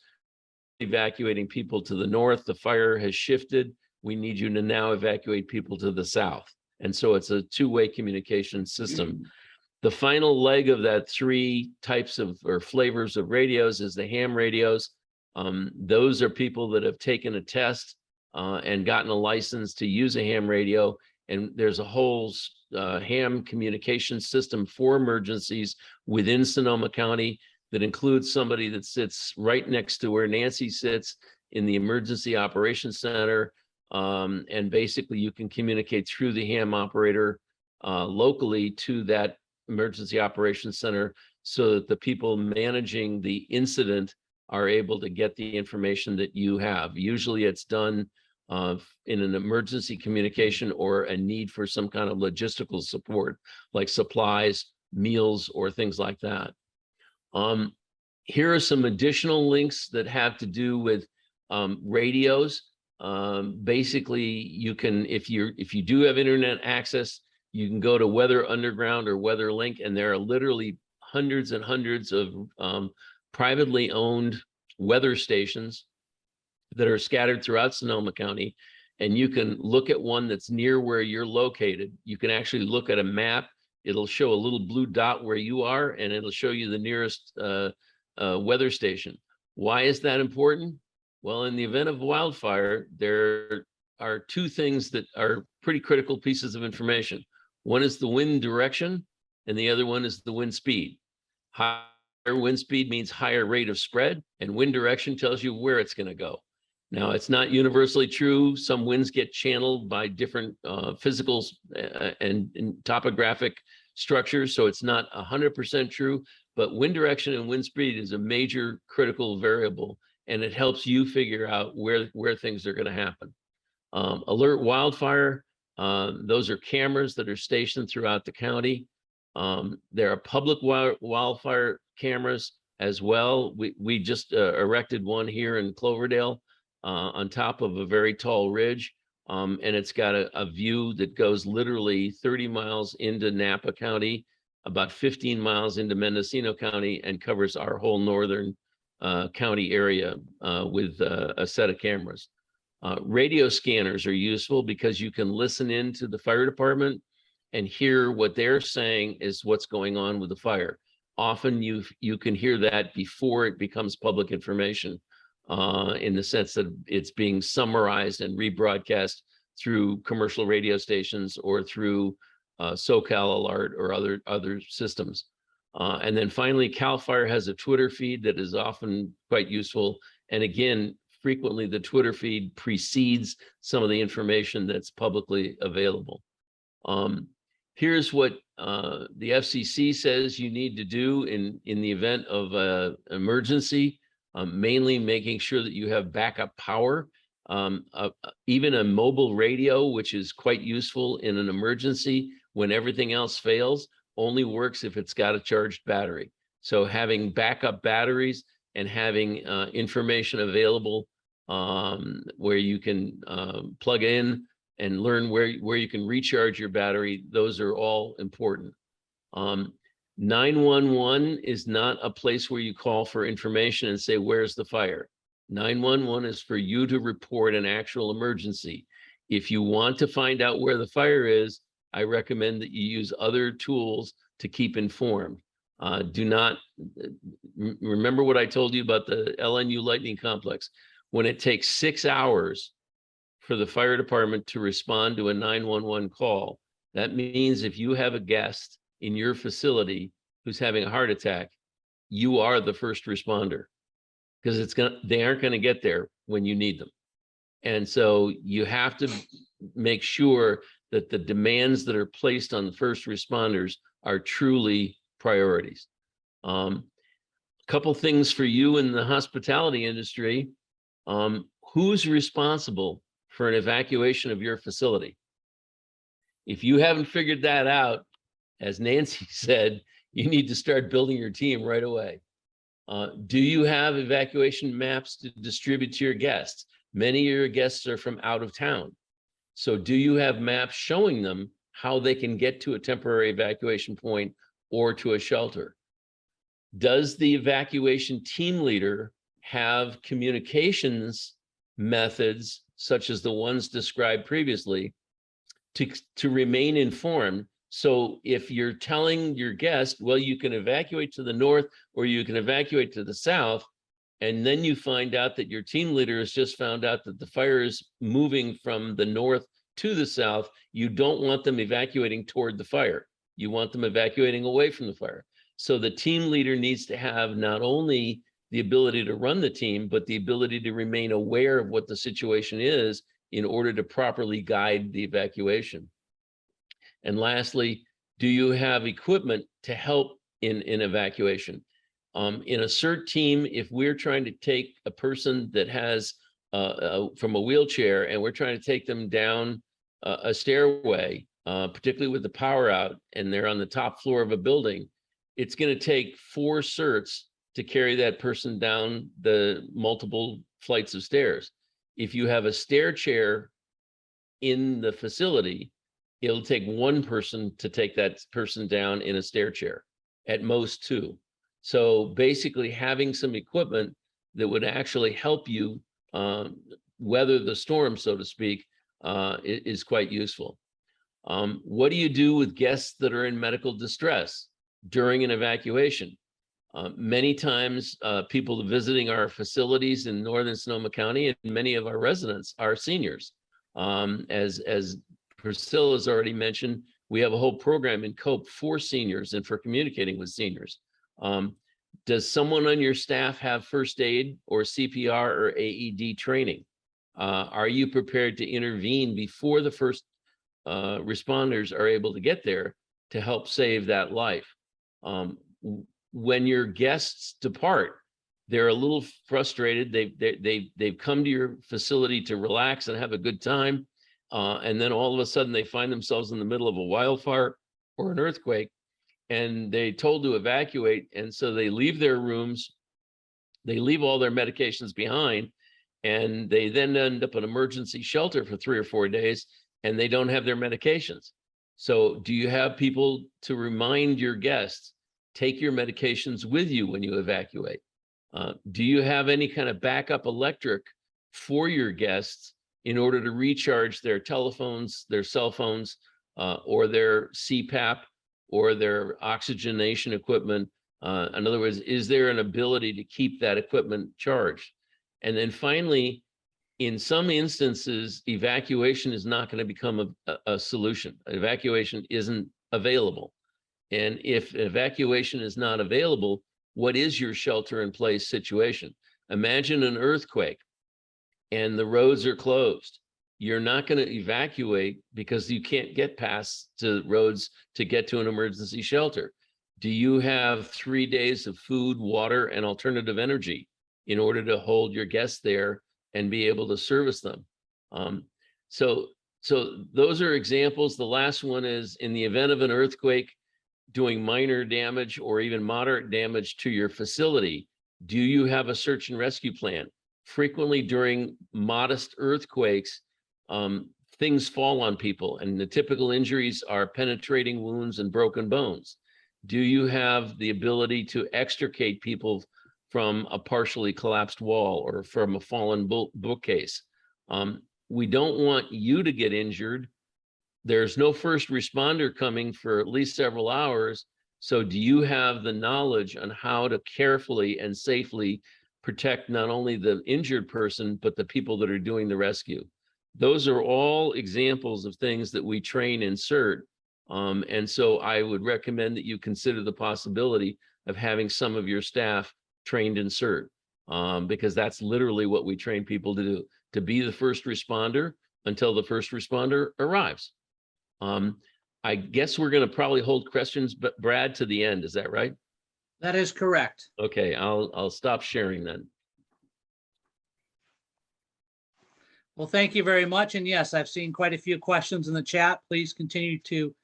evacuating people to the north, the fire has shifted. We need you to now evacuate people to the south. And so it's a two-way communication system. The final leg of that three types of or flavors of radios is the ham radios. Those are people that have taken a test and gotten a license to use a ham radio. And there's a whole ham communication system for emergencies within Sonoma County that includes somebody that sits right next to where Nancy sits in the Emergency Operations Center. And basically you can communicate through the ham operator locally to that Emergency Operations Center so that the people managing the incident are able to get the information that you have. Usually it's done in an emergency communication or a need for some kind of logistical support, like supplies, meals, or things like that. Here are some additional links that have to do with radios. Basically, you can, if you do have internet access, you can go to Weather Underground or Weather Link, and there are literally hundreds and hundreds of privately owned weather stations that are scattered throughout Sonoma County. And you can look at one that's near where you're located. You can actually look at a map. It'll show a little blue dot where you are, and it'll show you the nearest weather station. Why is that important? Well, in the event of wildfire, there are two things that are pretty critical pieces of information. One is the wind direction, and the other one is the wind speed. Higher wind speed means higher rate of spread, and wind direction tells you where it's going to go. Now, it's not universally true. Some winds get channeled by different physical and topographic structures, so it's not 100% true, but wind direction and wind speed is a major critical variable, and it helps you figure out where things are going to happen. Alert wildfire, those are cameras that are stationed throughout the county. There are public wildfire cameras as well. We just erected one here in Cloverdale on top of a very tall ridge. And it's got a view that goes literally 30 miles into Napa County, about 15 miles into Mendocino County, and covers our whole northern county area with a set of cameras. Radio scanners are useful because you can listen into the fire department and hear what they're saying is what's going on with the fire. Often you can hear that before it becomes public information, in the sense that it's being summarized and rebroadcast through commercial radio stations or through SoCal Alert or other systems. And then finally, CAL FIRE has a Twitter feed that is often quite useful. And again, frequently the Twitter feed precedes some of the information that's publicly available. Here's what the FCC says you need to do in the event of an emergency, mainly making sure that you have backup power. Even a mobile radio, which is quite useful in an emergency when everything else fails, only works if it's got a charged battery. So having backup batteries and having information available where you can plug in and learn where you can recharge your battery, those are all important. 911 is not a place where you call for information and say, where's the fire? 911 is for you to report an actual emergency. If you want to find out where the fire is, I recommend that you use other tools to keep informed. Do not remember what I told you about the LNU Lightning Complex. When it takes 6 hours for the fire department to respond to a 911 call, that means if you have a guest in your facility who's having a heart attack, you are the first responder, because they aren't going to get there when you need them. And so you have to make sure that the demands that are placed on the first responders are truly priorities. A couple things for you in the hospitality industry. Who's responsible for an evacuation of your facility? If you haven't figured that out, as Nancy said, you need to start building your team right away. Do you have evacuation maps to distribute to your guests? Many of your guests are from out of town. So do you have maps showing them how they can get to a temporary evacuation point or to a shelter? Does the evacuation team leader have communications methods, such as the ones described previously, to remain informed? So if you're telling your guest, well, you can evacuate to the north or you can evacuate to the south, and then you find out that your team leader has just found out that the fire is moving from the north to the south, you don't want them evacuating toward the fire. You want them evacuating away from the fire. So the team leader needs to have not only the ability to run the team, but the ability to remain aware of what the situation is in order to properly guide the evacuation. And lastly, do you have equipment to help in evacuation? In a CERT team, if we're trying to take a person that has from a wheelchair and we're trying to take them down a stairway, particularly with the power out, and they're on the top floor of a building, it's going to take 4 CERTs to carry that person down the multiple flights of stairs. If you have a stair chair in the facility, it'll take 1 person to take that person down in a stair chair, at most 2. So basically having some equipment that would actually help you weather the storm, so to speak, is quite useful. What do you do with guests that are in medical distress during an evacuation? Many times people visiting our facilities in northern Sonoma County, and many of our residents are seniors. As Priscilla's already mentioned, we have a whole program in COPE for seniors and for communicating with seniors. Does someone on your staff have first aid or CPR or AED training? Are you prepared to intervene before the first responders are able to get there to help save that life? When your guests depart, they're a little frustrated. They've come to your facility to relax and have a good time. And then all of a sudden they find themselves in the middle of a wildfire or an earthquake, and they told to evacuate. And so they leave their rooms, they leave all their medications behind, and they then end up in emergency shelter for 3 or 4 days, and they don't have their medications. So do you have people to remind your guests, take your medications with you when you evacuate? Do you have any kind of backup electric for your guests in order to recharge their telephones, their cell phones, or their CPAP or their oxygenation equipment? In other words, is there an ability to keep that equipment charged? And then finally, in some instances, evacuation is not going to become a solution. Evacuation isn't available. And if evacuation is not available, what is your shelter in place situation? Imagine an earthquake and the roads are closed. You're not going to evacuate because you can't get past the roads to get to an emergency shelter. Do you have 3 days of food, water, and alternative energy in order to hold your guests there and be able to service them? So those are examples. The last one is, in the event of an earthquake doing minor damage or even moderate damage to your facility, do you have a search and rescue plan? Frequently during modest earthquakes, things fall on people, and the typical injuries are penetrating wounds and broken bones. Do you have the ability to extricate people from a partially collapsed wall or from a fallen bookcase? We don't want you to get injured. There's no first responder coming for at least several hours. So do you have the knowledge on how to carefully and safely protect not only the injured person, but the people that are doing the rescue? Those are all examples of things that we train in CERT. And so I would recommend that you consider the possibility of having some of your staff trained in CERT, because that's literally what we train people to do, to be the first responder until the first responder arrives. I guess we're going to probably hold questions, but Brad, to the end, is that right? That is correct. Okay, I'll stop sharing then. Well, thank you very much. And yes, I've seen quite a few questions in the chat. Please continue to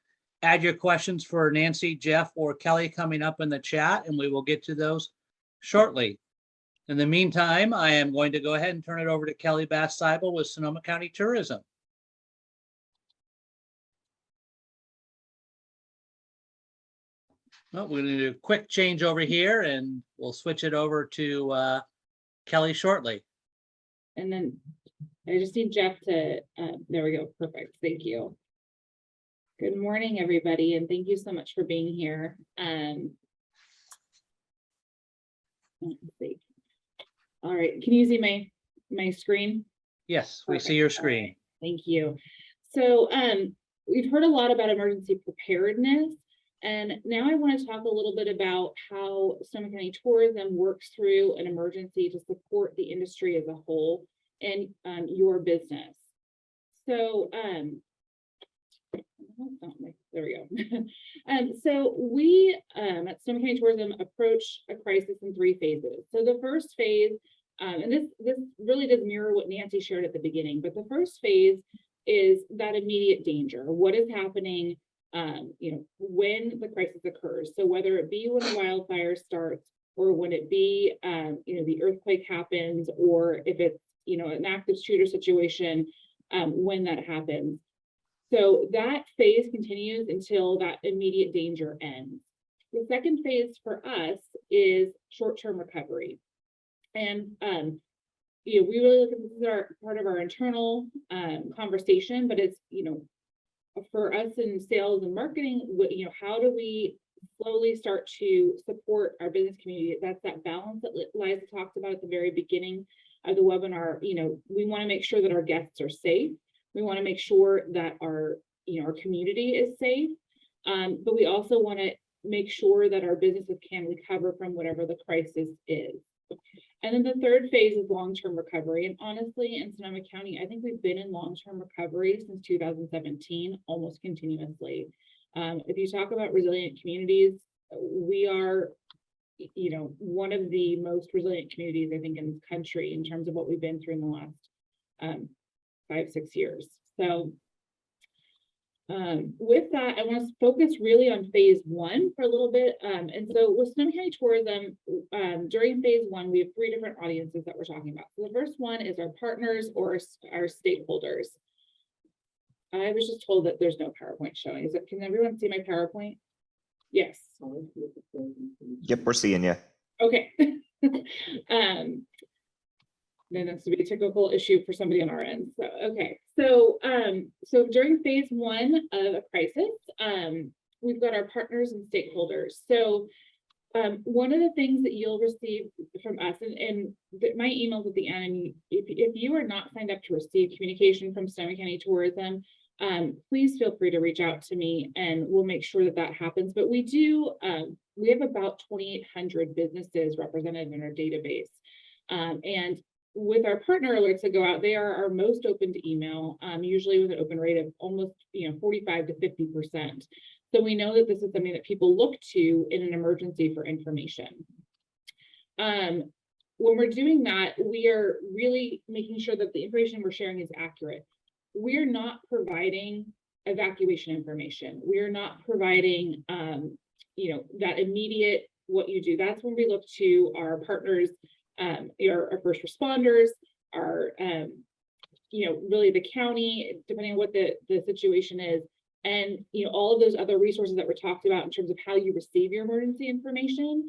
add your questions for Nancy, Jeff, or Kelly coming up in the chat, and we will get to those shortly. In the meantime, I am going to go ahead and turn it over to Kelly Bass-Seibel with Sonoma County Tourism. Well, we're going to do a quick change over here, and we'll switch it over to Kelly shortly. And then I just need Jeff to, there we go. Perfect. Thank you. Good morning, everybody, and thank you so much for being here. Let's see. All right, can you see my screen? Yes, we Perfect. see your All screen. right. Thank you. So we've heard a lot about emergency preparedness, and now I want to talk a little bit about how Sonoma County Tourism works through an emergency to support the industry as a whole and your business. So there we go. So we at Sonoma County Tourism approach a crisis in 3 phases. So the first phase, and this really does mirror what Nancy shared at the beginning, but the first phase is that immediate danger. What is happening, when the crisis occurs? So whether it be when a wildfire starts, or when it be, the earthquake happens, or if it's, an active shooter situation, when that happens. So that phase continues until that immediate danger ends. The second phase for us is short-term recovery. And we really look at this as part of our internal conversation, but it's, for us in sales and marketing, how do we slowly start to support our business community? That's that balance that Liza talked about at the very beginning of the webinar. We want to make sure that our guests are safe. We want to make sure that our community is safe, but we also want to make sure that our businesses can recover from whatever the crisis is. And then the third phase is long-term recovery. And honestly, in Sonoma County, I think we've been in long-term recovery since 2017, almost continuously. If you talk about resilient communities, we are, one of the most resilient communities, I think, in this country in terms of what we've been through in the last 5-6 years. So with that, I want to focus really on phase 1 for a little bit. And so with Sonoma County Tourism, during phase 1, we have 3 different audiences that we're talking about. So the first one is our partners or our stakeholders. I was just told that there's no PowerPoint showing. Can everyone see my PowerPoint? Yes. Yep, we're seeing you. Okay. Then that's to be a technical issue for somebody on our end. So, okay. So, so during phase 1 of a crisis, we've got our partners and stakeholders. So, one of the things that you'll receive from us, and my email's at the end, and if you are not signed up to receive communication from Sonoma County Tourism, please feel free to reach out to me and we'll make sure that happens. But we do, we have about 2,800 businesses represented in our database. And with our partner alerts that go out, they are our most open to email, usually with an open rate of almost 45 to 50%. So we know that this is something that people look to in an emergency for information. When we're doing that, we are really making sure that the information we're sharing is accurate. We're not providing evacuation information. We're not providing, that immediate what you do. That's when we look to our partners, our first responders, our, really the county, depending on what the situation is, and all of those other resources that were talked about in terms of how you receive your emergency information.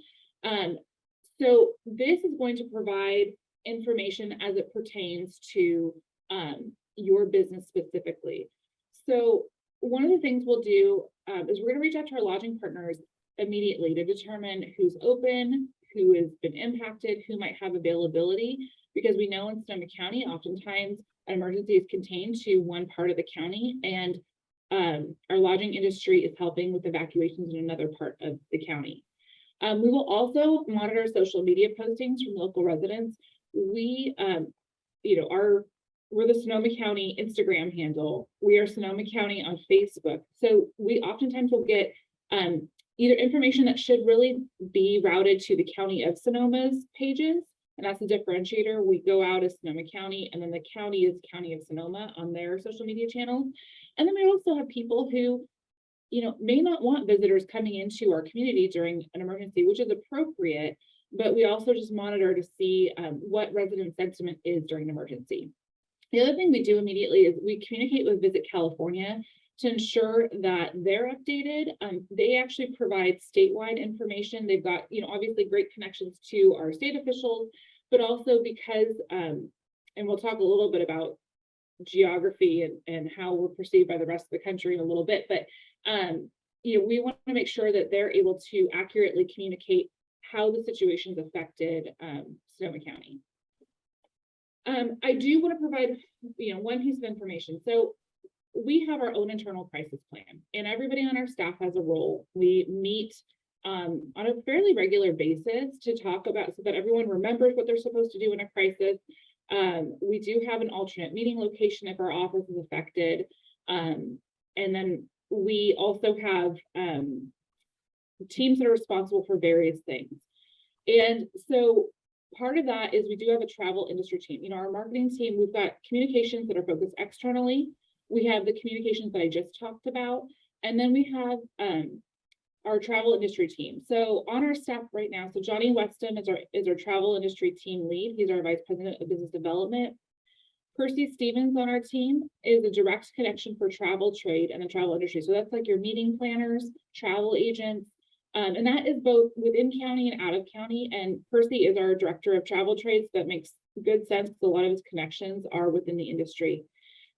So this is going to provide information as it pertains to your business specifically. So one of the things we'll do is we're going to reach out to our lodging partners immediately to determine who's open, who has been impacted, who might have availability, because we know in Sonoma County, oftentimes an emergency is contained to one part of the county, and our lodging industry is helping with evacuations in another part of the county. We will also monitor social media postings from local residents. We, we're the Sonoma County Instagram handle. We are Sonoma County on Facebook. So we oftentimes will get either information that should really be routed to the County of Sonoma's pages, and that's a differentiator. We go out as Sonoma County, and then the county is County of Sonoma on their social media channels. And then we also have people who, may not want visitors coming into our community during an emergency, which is appropriate, but we also just monitor to see what resident sentiment is during an emergency. The other thing we do immediately is we communicate with Visit California to ensure that they're updated. They actually provide statewide information. They've got, obviously great connections to our state officials, but also because, and we'll talk a little bit about geography and how we're perceived by the rest of the country in a little bit, but we want to make sure that they're able to accurately communicate how the situation's affected Sonoma County. I do want to provide, one piece of information. So we have our own internal crisis plan, and everybody on our staff has a role. We meet on a fairly regular basis to talk about, so that everyone remembers what they're supposed to do in a crisis. We do have an alternate meeting location if our office is affected. And then we also have teams that are responsible for various things. And so part of that is we do have a travel industry team. You know, our marketing team, we've got communications that are focused externally. We have the communications that I just talked about. And then we have our travel industry team. So on our staff right now, so Johnny Weston is our travel industry team lead. He's our vice president of business development. Percy Stevens on our team is a direct connection for travel trade and the travel industry. So that's like your meeting planners, travel agents, and that is both within county and out of county. And Percy is our director of travel trades. That makes good sense because a lot of his connections are within the industry.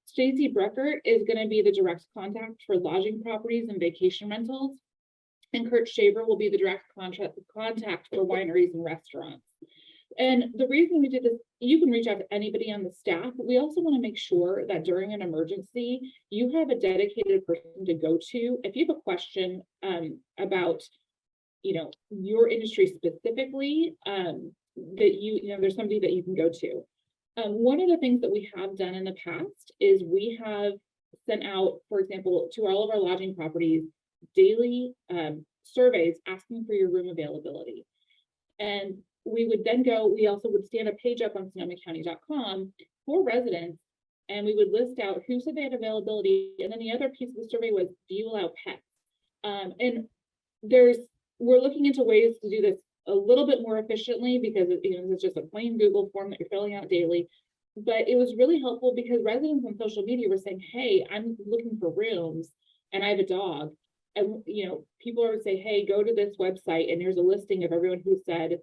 Stacy Breckert is going to be the direct contact for lodging properties and vacation rentals. And Kurt Shaver will be the direct contact for wineries and restaurants. And the reason we did this, you can reach out to anybody on the staff, but we also want to make sure that during an emergency, you have a dedicated person to go to. If you have a question about, you know, your industry specifically, that you know, there's somebody that you can go to. One of the things that we have done in the past is we have sent out, for example, to all of our lodging properties, daily surveys asking for your room availability. And we would then go, we also would stand a page up on SonomaCounty.com for residents, and we would list out who said they had availability. And then the other piece of the survey was, do you allow pets? And we're looking into ways to do this a little bit more efficiently, because it's just a plain Google form that you're filling out daily. But it was really helpful because residents on social media were saying, hey, I'm looking for rooms and I have a dog. And, you know, people would say, hey, go to this website and there's a listing of everyone who said,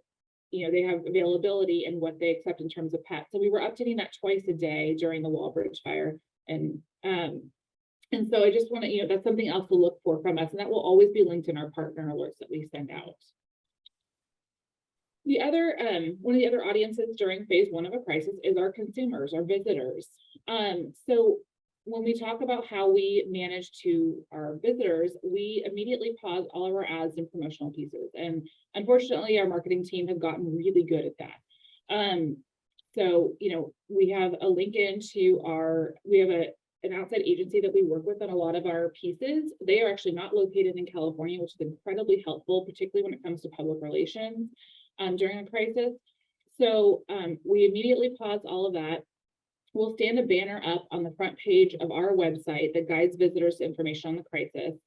you know, they have availability and what they accept in terms of pets. So we were updating that twice a day during the Wallbridge fire. And so I just want to, you know, that's something else to look for from us. And that will always be linked in our partner alerts that we send out. The other, one of the other audiences during phase one of a crisis is our consumers, our visitors. So when we talk about how we manage to our visitors, we immediately pause all of our ads and promotional pieces. And unfortunately, our marketing team have gotten really good at that. So, you know, we have a link into we have an outside agency that we work with on a lot of our pieces. They are actually not located in California, which is incredibly helpful, particularly when it comes to public relations during a crisis. So we immediately pause all of that. We'll stand a banner up on the front page of our website that guides visitors to information on the crisis.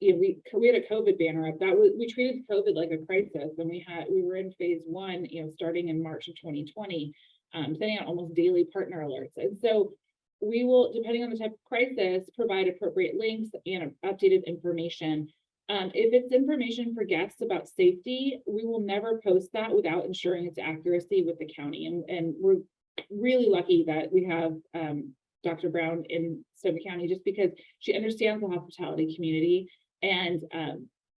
You know, we had a COVID banner up. We treated COVID like a crisis, and we were in phase one, you know, starting in March of 2020, sending out almost daily partner alerts. And so we will, depending on the type of crisis, provide appropriate links and updated information. If it's information for guests about safety, we will never post that without ensuring its accuracy with the county. And we're really lucky that we have Dr. Brown in Sonoma County, just because she understands the hospitality community. And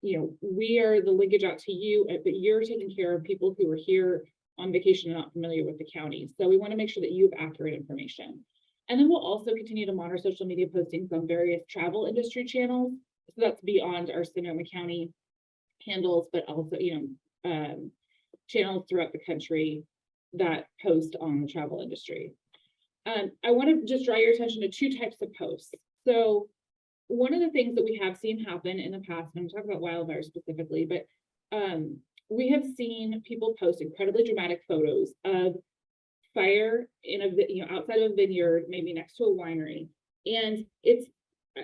you know, we are the linkage out to you, but you're taking care of people who are here on vacation and not familiar with the county. So we want to make sure that you have accurate information. And then we'll also continue to monitor social media postings on various travel industry channels. So that's beyond our Sonoma County handles, but also, you know, channels throughout the country that post on the travel industry. I want to just draw your attention to two types of posts. So one of the things that we have seen happen in the past, and I'm talking about wildfire specifically, but we have seen people post incredibly dramatic photos of fire in outside of a vineyard, maybe next to a winery. And it's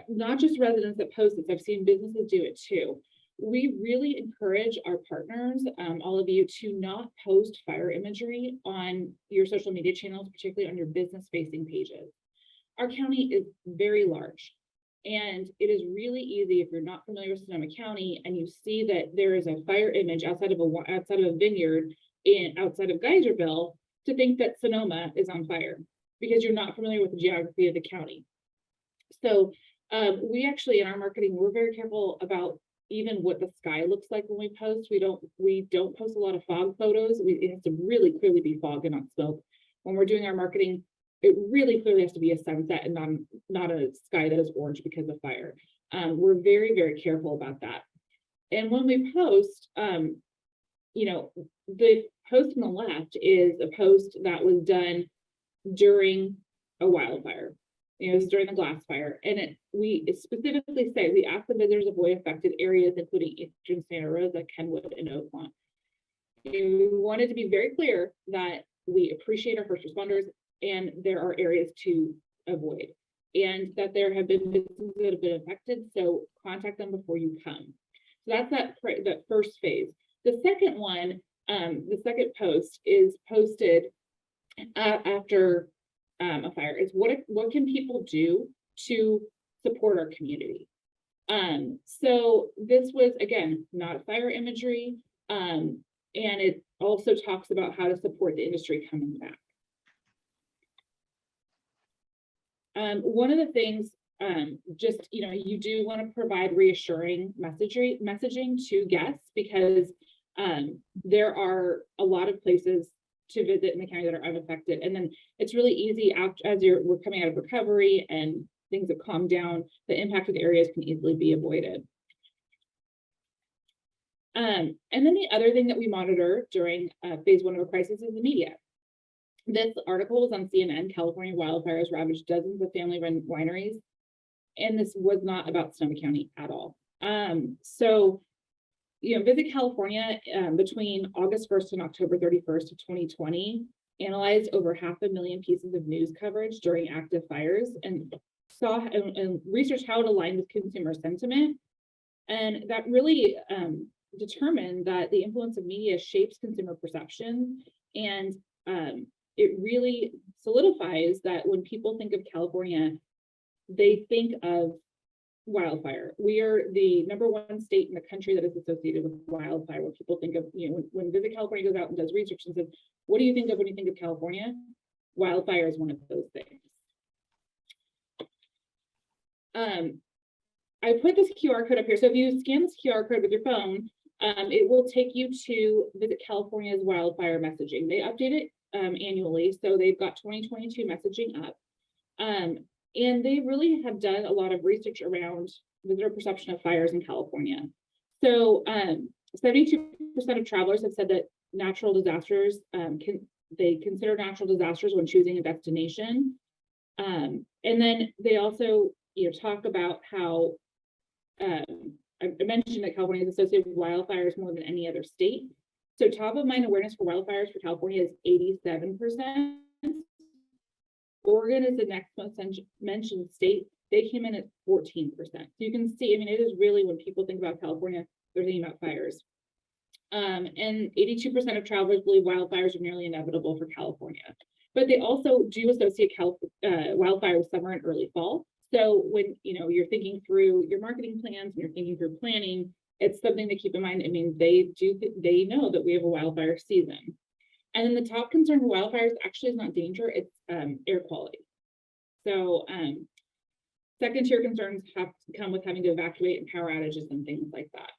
not just residents that post this, I've seen businesses do it too. We really encourage our partners, all of you, to not post fire imagery on your social media channels, particularly on your business-facing pages. Our county is very large, and it is really easy, if you're not familiar with Sonoma County and you see that there is a fire image outside of a vineyard outside of Geyserville, to think that Sonoma is on fire because you're not familiar with the geography of the county. So we actually, in our marketing, we're very careful about even what the sky looks like when we post. We don't post a lot of fog photos. It has to really clearly be fog and not smoke. When we're doing our marketing, it really clearly has to be a sunset and not a sky that is orange because of fire. We're very, very careful about that. And when we post, you know, the post on the left is a post that was done during a wildfire. You know, it's during the glass fire. And we specifically say, we ask the visitors avoid affected areas, including Eastern Santa Rosa, Kenwood, and Oakmont. We wanted to be very clear that we appreciate our first responders and there are areas to avoid, and that there have been businesses that have been affected, so contact them before you come. So that's that first phase. The second one, the second post is posted after a fire. Is what can people do to support our community? So this was, again, not fire imagery, and it also talks about how to support the industry coming back. One of the things, just, you know, you do want to provide reassuring messaging to guests, because there are a lot of places to visit in the county that are unaffected. And then it's really easy as we're coming out of recovery and things have calmed down, the impacted areas can easily be avoided. And then the other thing that we monitor during phase one of a crisis is the media. This article was on CNN. California wildfires ravaged dozens of family-run wineries, and this was not about Sonoma County at all. So, you know, Visit California between August 1st and October 31st of 2020 analyzed over 500,000 pieces of news coverage during active fires, and saw and researched how it aligned with consumer sentiment, and that really determined that the influence of media shapes consumer perception, and it really solidifies that when people think of California, they think of wildfire. We are the #1 state in the country that is associated with wildfire. When people think of, you know, when Visit California goes out and does research and says, what do you think of when you think of California? Wildfire is one of those things. I put this QR code up here. So if you scan this QR code with your phone, it will take you to Visit California's wildfire messaging. They update it annually, so they've got 2022 messaging up, and they really have done a lot of research around visitor perception of fires in California. So 72% of travelers have said that natural disasters they consider natural disasters when choosing a destination, and then they also, you know, talk about how I mentioned that California is associated with wildfires more than any other state. So top of mind awareness for wildfires for California is 87%. Oregon is the next most mentioned state. They came in at 14%. So you can see, I mean, it is really, when people think about California, they're thinking about fires. And 82% of travelers believe wildfires are nearly inevitable for California. But they also do associate wildfire with summer and early fall. So when, you know, you're thinking through your marketing plans and you're thinking through planning, it's something to keep in mind. I mean, they know that we have a wildfire season. And then the top concern for wildfires actually is not danger, it's air quality. So second tier concerns have to come with having to evacuate and power outages and things like that.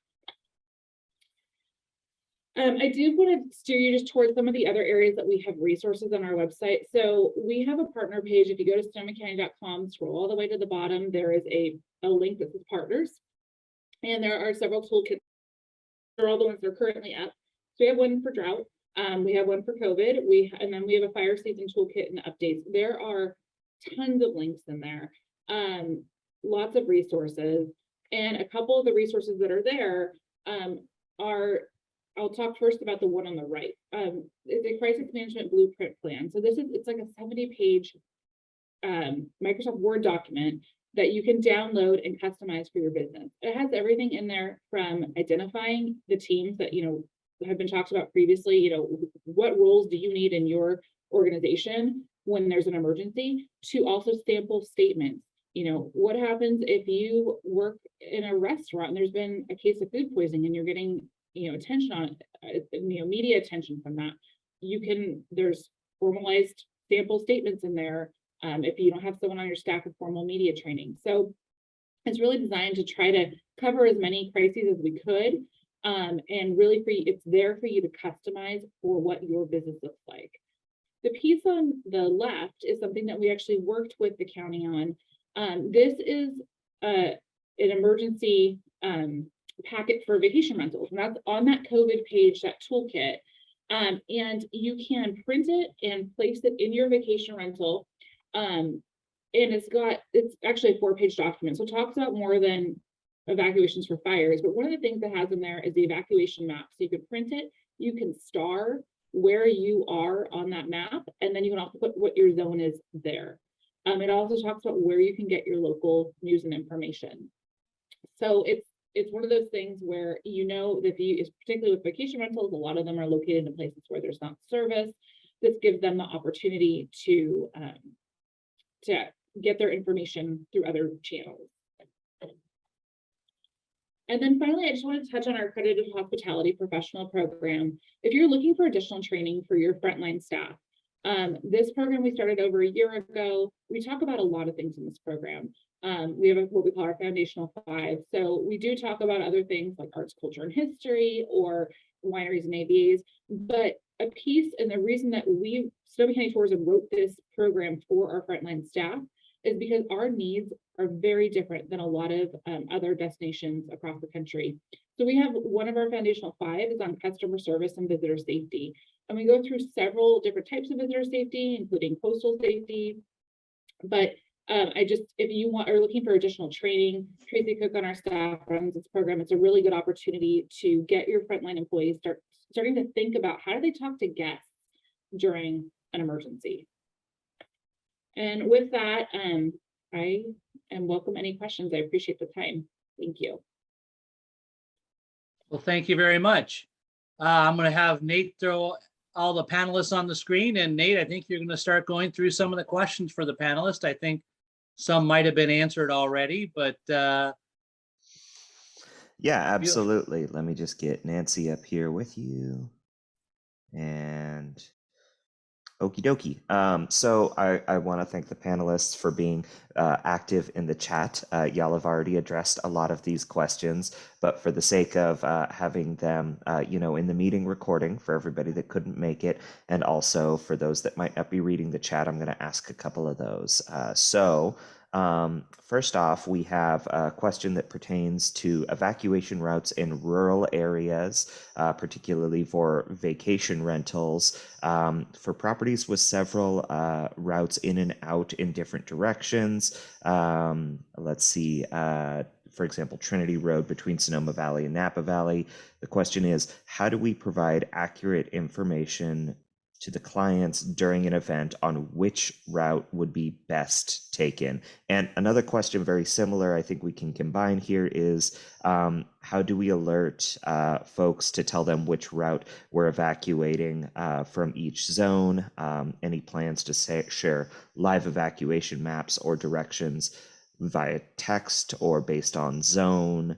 I do want to steer you just towards some of the other areas that we have resources on our website. So we have a partner page. If you go to sonomacounty.com, scroll all the way to the bottom, there is a link that says partners. And there are several toolkits. They're all the ones that are currently up. So we have one for drought. We have one for COVID. And then we have a fire season toolkit and updates. There are tons of links in there. Lots of resources. And a couple of the resources that are there are, I'll talk first about the one on the right. It's a crisis management blueprint plan. So it's like a 70-page Microsoft Word document that you can download and customize for your business. It has everything in there, from identifying the teams that, you know, have been talked about previously. You know, what roles do you need in your organization when there's an emergency, to also sample statements. You know, what happens if you work in a restaurant and there's been a case of food poisoning and you're getting, you know, attention on it, you know, media attention from that. There's formalized sample statements in there if you don't have someone on your staff with formal media training. So it's really designed to try to cover as many crises as we could, and really it's there for you to customize for what your business looks like. The piece on the left is something that we actually worked with the county on. This is an emergency packet for vacation rentals, and that's on that COVID page, that toolkit. And you can print it and place it in your vacation rental. And it's actually a 4-page document. So it talks about more than evacuations for fires, but one of the things that has in there is the evacuation map. So you can print it, you can star where you are on that map, and then you can also put what your zone is there. It also talks about where you can get your local news and information. So it's one of those things where you know that particularly with vacation rentals, a lot of them are located in places where there's not service. This gives them the opportunity to get their information through other channels. And then finally, I just want to touch on our accredited hospitality professional program. If you're looking for additional training for your frontline staff, this program we started over a year ago. We talk about a lot of things in this program. We have what we call our foundational 5. So we do talk about other things like arts, culture, and history, or wineries and AVAs. But a piece, and the reason that Sonoma County Tourism wrote this program for our frontline staff is because our needs are very different than a lot of other destinations across the country. So we have one of our foundational 5 is on customer service and visitor safety. And we go through several different types of visitor safety, including coastal safety. But if you are looking for additional training, Tracy Cook on our staff runs this program. It's a really good opportunity to get your frontline employees starting to think about how do they talk to guests during an emergency. And with that, I welcome any questions. I appreciate the time. Thank you. Well, thank you very much. I'm going to have Nate throw all the panelists on the screen. And Nate, I think you're going to start going through some of the questions for the panelists. I think some might have been answered already, but yeah, absolutely. Let me just get Nancy up here with you. And okie dokie. So I want to thank the panelists for being active in the chat. Y'all have already addressed a lot of these questions, but for the sake of having them, in the meeting recording for everybody that couldn't make it, and also for those that might not be reading the chat, I'm going to ask a couple of those. First off, we have a question that pertains to evacuation routes in rural areas, particularly for vacation rentals. For properties with several routes in and out in different directions, let's see, for example, Trinity Road between Sonoma Valley and Napa Valley. The question is, how do we provide accurate information to the clients during an event on which route would be best taken? And another question very similar, I think we can combine here, is how do we alert folks to tell them which route we're evacuating from each zone? Any plans to share live evacuation maps or directions via text or based on zone,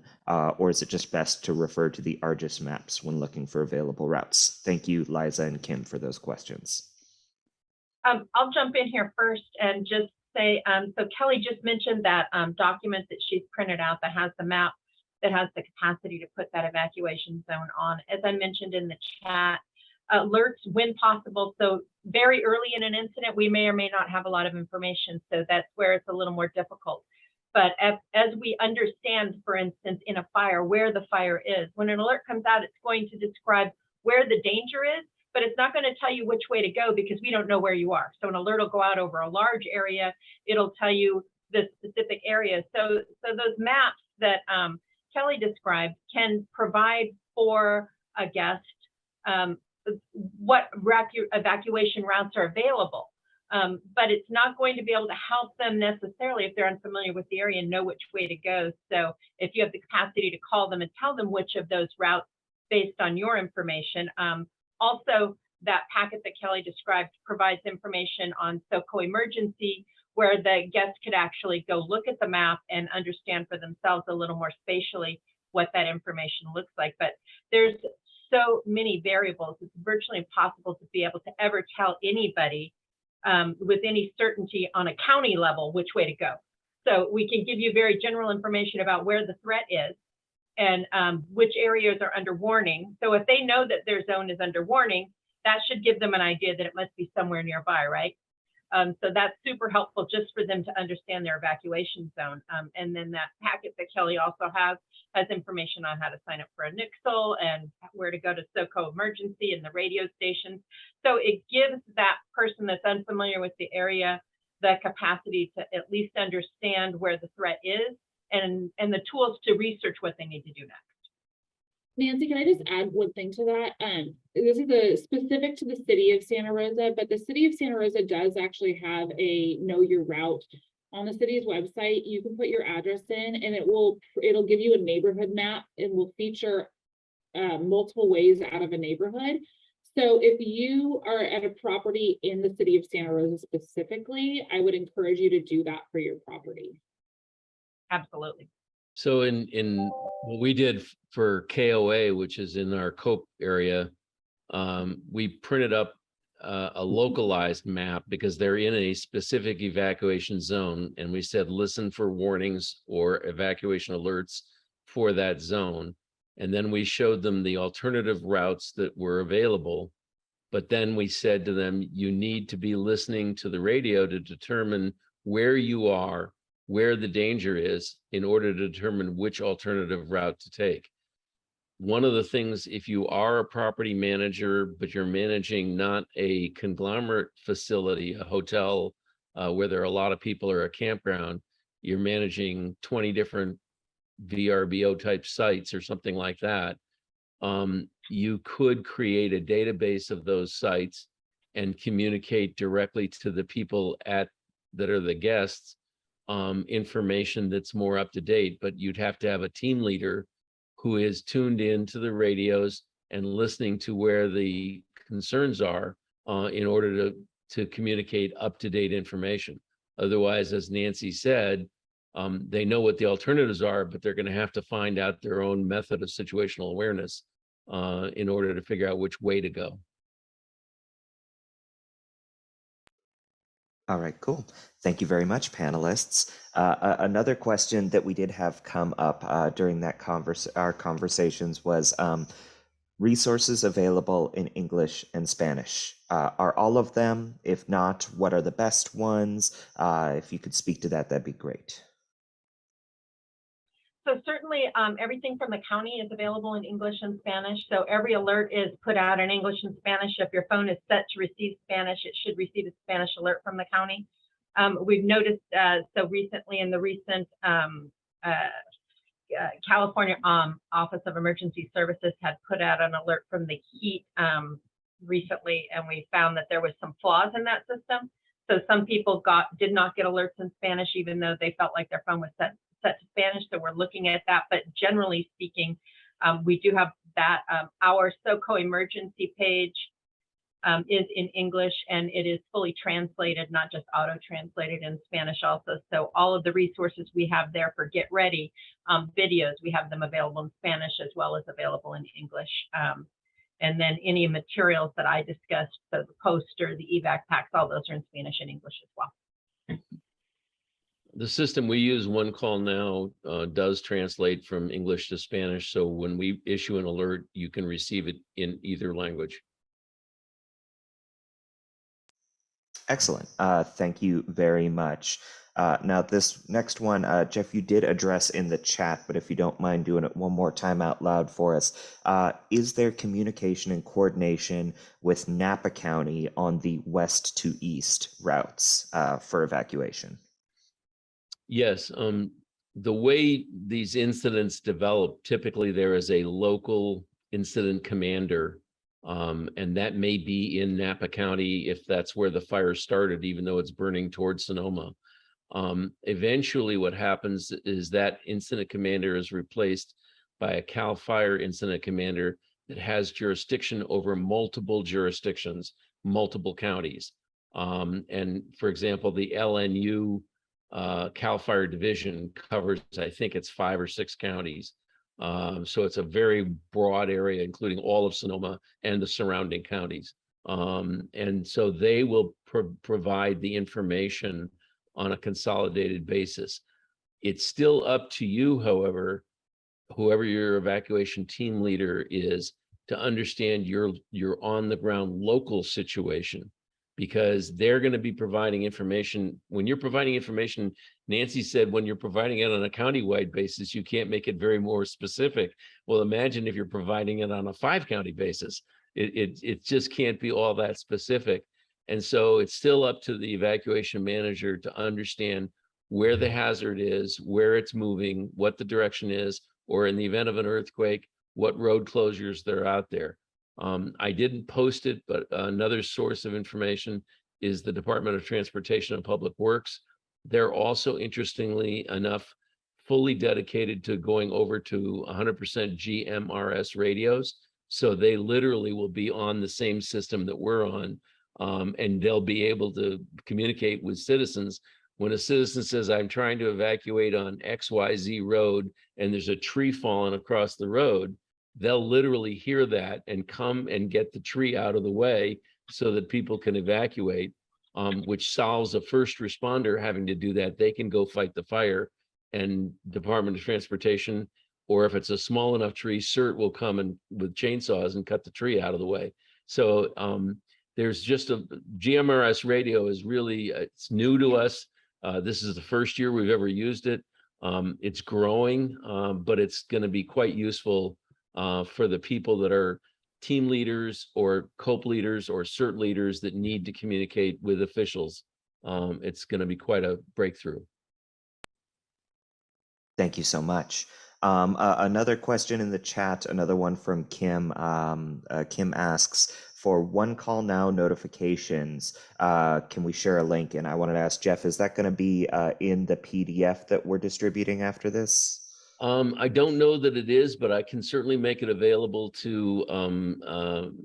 or is it just best to refer to the ARGIS maps when looking for available routes? Thank you, Liza and Kim, for those questions. I'll jump in here first and just say, so Kelly just mentioned that document that she's printed out that has the map, that has the capacity to put that evacuation zone on. As I mentioned in the chat, alerts when possible. So very early in an incident, we may or may not have a lot of information. So that's where it's a little more difficult. But as we understand, for instance, in a fire, where the fire is, when an alert comes out, it's going to describe where the danger is, but it's not going to tell you which way to go because we don't know where you are. So an alert will go out over a large area. It'll tell you the specific area. So those maps that Kelly described can provide for a guest what evacuation routes are available. But it's not going to be able to help them necessarily if they're unfamiliar with the area and know which way to go. So if you have the capacity to call them and tell them which of those routes based on your information. Also, that packet that Kelly described provides information on SCHA emergency, where the guest could actually go look at the map and understand for themselves a little more spatially what that information looks like. But there's so many variables, it's virtually impossible to be able to ever tell anybody with any certainty on a county level which way to go. So we can give you very general information about where the threat is and which areas are under warning. So if they know that their zone is under warning, that should give them an idea that it must be somewhere nearby, right? So that's super helpful just for them to understand their evacuation zone. And then that packet that Kelly also has information on how to sign up for a NICSL and where to go to SOCO emergency and the radio stations. So it gives that person that's unfamiliar with the area the capacity to at least understand where the threat is and the tools to research what they need to do next. Nancy, can I just add one thing to that? This is specific to the city of Santa Rosa, but the city of Santa Rosa does actually have a know your route on the city's website. You can put your address in and it'll give you a neighborhood map and will feature multiple ways out of a neighborhood. So if you are at a property in the city of Santa Rosa specifically, I would encourage you to do that for your property. Absolutely. So in what we did for KOA, which is in our Cope area, we printed up a localized map because they're in a specific evacuation zone. And we said, listen for warnings or evacuation alerts for that zone. And then we showed them the alternative routes that were available. But then we said to them, you need to be listening to the radio to determine where you are, where the danger is, in order to determine which alternative route to take. One of the things, if you are a property manager, but you're managing not a conglomerate facility, a hotel where there are a lot of people or a campground, you're managing 20 different VRBO type sites or something like that. You could create a database of those sites and communicate directly to the people that are the guests, information that's more up to date, but you'd have to have a team leader who is tuned in to the radios and listening to where the concerns are in order to communicate up-to-date information. Otherwise, as Nancy said, they know what the alternatives are, but they're going to have to find out their own method of situational awareness in order to figure out which way to go. All right, cool. Thank you very much, panelists. Another question that we did have come up during that our conversations was resources available in English and Spanish. Are all of them? If not, what are the best ones? If you could speak to that, that'd be great. So certainly everything from the county is available in English and Spanish. So every alert is put out in English and Spanish. If your phone is set to receive Spanish, it should receive a Spanish alert from the county. We've noticed so recently in the recent California Office of Emergency Services had put out an alert from the heat recently, and we found that there was some flaws in that system. So some people did not get alerts in Spanish, even though they felt like their phone was set to Spanish. So we're looking at that. But generally speaking, we do have that. Our SOCO emergency page is in English, and it is fully translated, not just auto-translated in Spanish also. So all of the resources we have there for Get Ready videos, we have them available in Spanish as well as available in English. And then any materials that I discussed, so the poster, the evac packs, all those are in Spanish and English as well. The system we use, One Call Now, does translate from English to Spanish. So when we issue an alert, you can receive it in either language. Excellent. Thank you very much. Now, this next one, Jeff, you did address in the chat, but if you don't mind doing it one more time out loud for us, is there communication and coordination with Napa County on the west to east routes for evacuation? Yes. The way these incidents develop, typically there is a local incident commander, and that may be in Napa County if that's where the fire started, even though it's burning towards Sonoma. Eventually what happens is that incident commander is replaced by a CAL FIRE incident commander that has jurisdiction over multiple jurisdictions, multiple counties. And for example, the LNU CAL FIRE division covers, I think it's 5 or 6 counties. So it's a very broad area, including all of Sonoma and the surrounding counties. And so they will provide the information on a consolidated basis. It's still up to you, however, whoever your evacuation team leader is, to understand your on the ground local situation, because they're going to be providing information. When you're providing information, Nancy said, when you're providing it on a county-wide basis, you can't make it very more specific. Well, imagine if you're providing it on a 5-county basis. It just can't be all that specific. And so it's still up to the evacuation manager to understand where the hazard is, where it's moving, what the direction is, or in the event of an earthquake, what road closures that are out there. I didn't post it, but another source of information is the Department of Transportation and Public Works. They're also, interestingly enough, fully dedicated to going over to 100% GMRS radios. So they literally will be on the same system that we're on, and they'll be able to communicate with citizens. When a citizen says, I'm trying to evacuate on XYZ road and there's a tree falling across the road, they'll literally hear that and come and get the tree out of the way so that people can evacuate, which solves a first responder having to do that. They can go fight the fire, and Department of Transportation, or if it's a small enough tree, CERT will come and with chainsaws and cut the tree out of the way. So there's just a GMRS radio is really, it's new to us. This is the first year we've ever used it. It's growing, but it's going to be quite useful for the people that are team leaders or COPE leaders or CERT leaders that need to communicate with officials. It's going to be quite a breakthrough. Thank you so much. Another question in the chat, another one from Kim. Kim asks, for One Call Now notifications, can we share a link? And I wanted to ask Jeff, is that going to be in the PDF that we're distributing after this? I don't know that it is, but I can certainly make it available to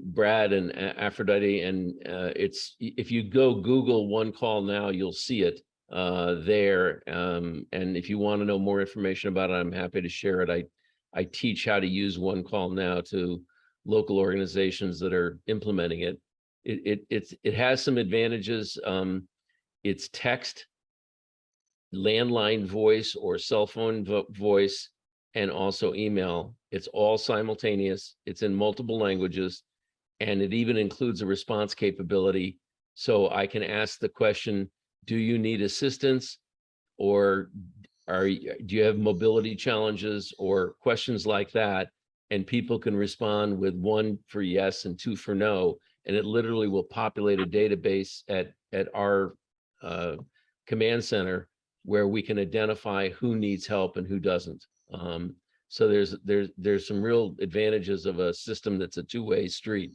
Brad and Aphrodite. And it's, if you go Google One Call Now, you'll see it there. And if you want to know more information about it, I'm happy to share it. I teach how to use One Call Now to local organizations that are implementing it. It has some advantages. It's text, landline voice or cell phone voice, and also email. It's all simultaneous. It's in multiple languages, and it even includes a response capability. So I can ask the question, do you need assistance, or do you have mobility challenges, or questions like that? And people can respond with 1 for yes and 2 for no. And it literally will populate a database at our command center where we can identify who needs help and who doesn't. So there's some real advantages of a system that's a two-way street.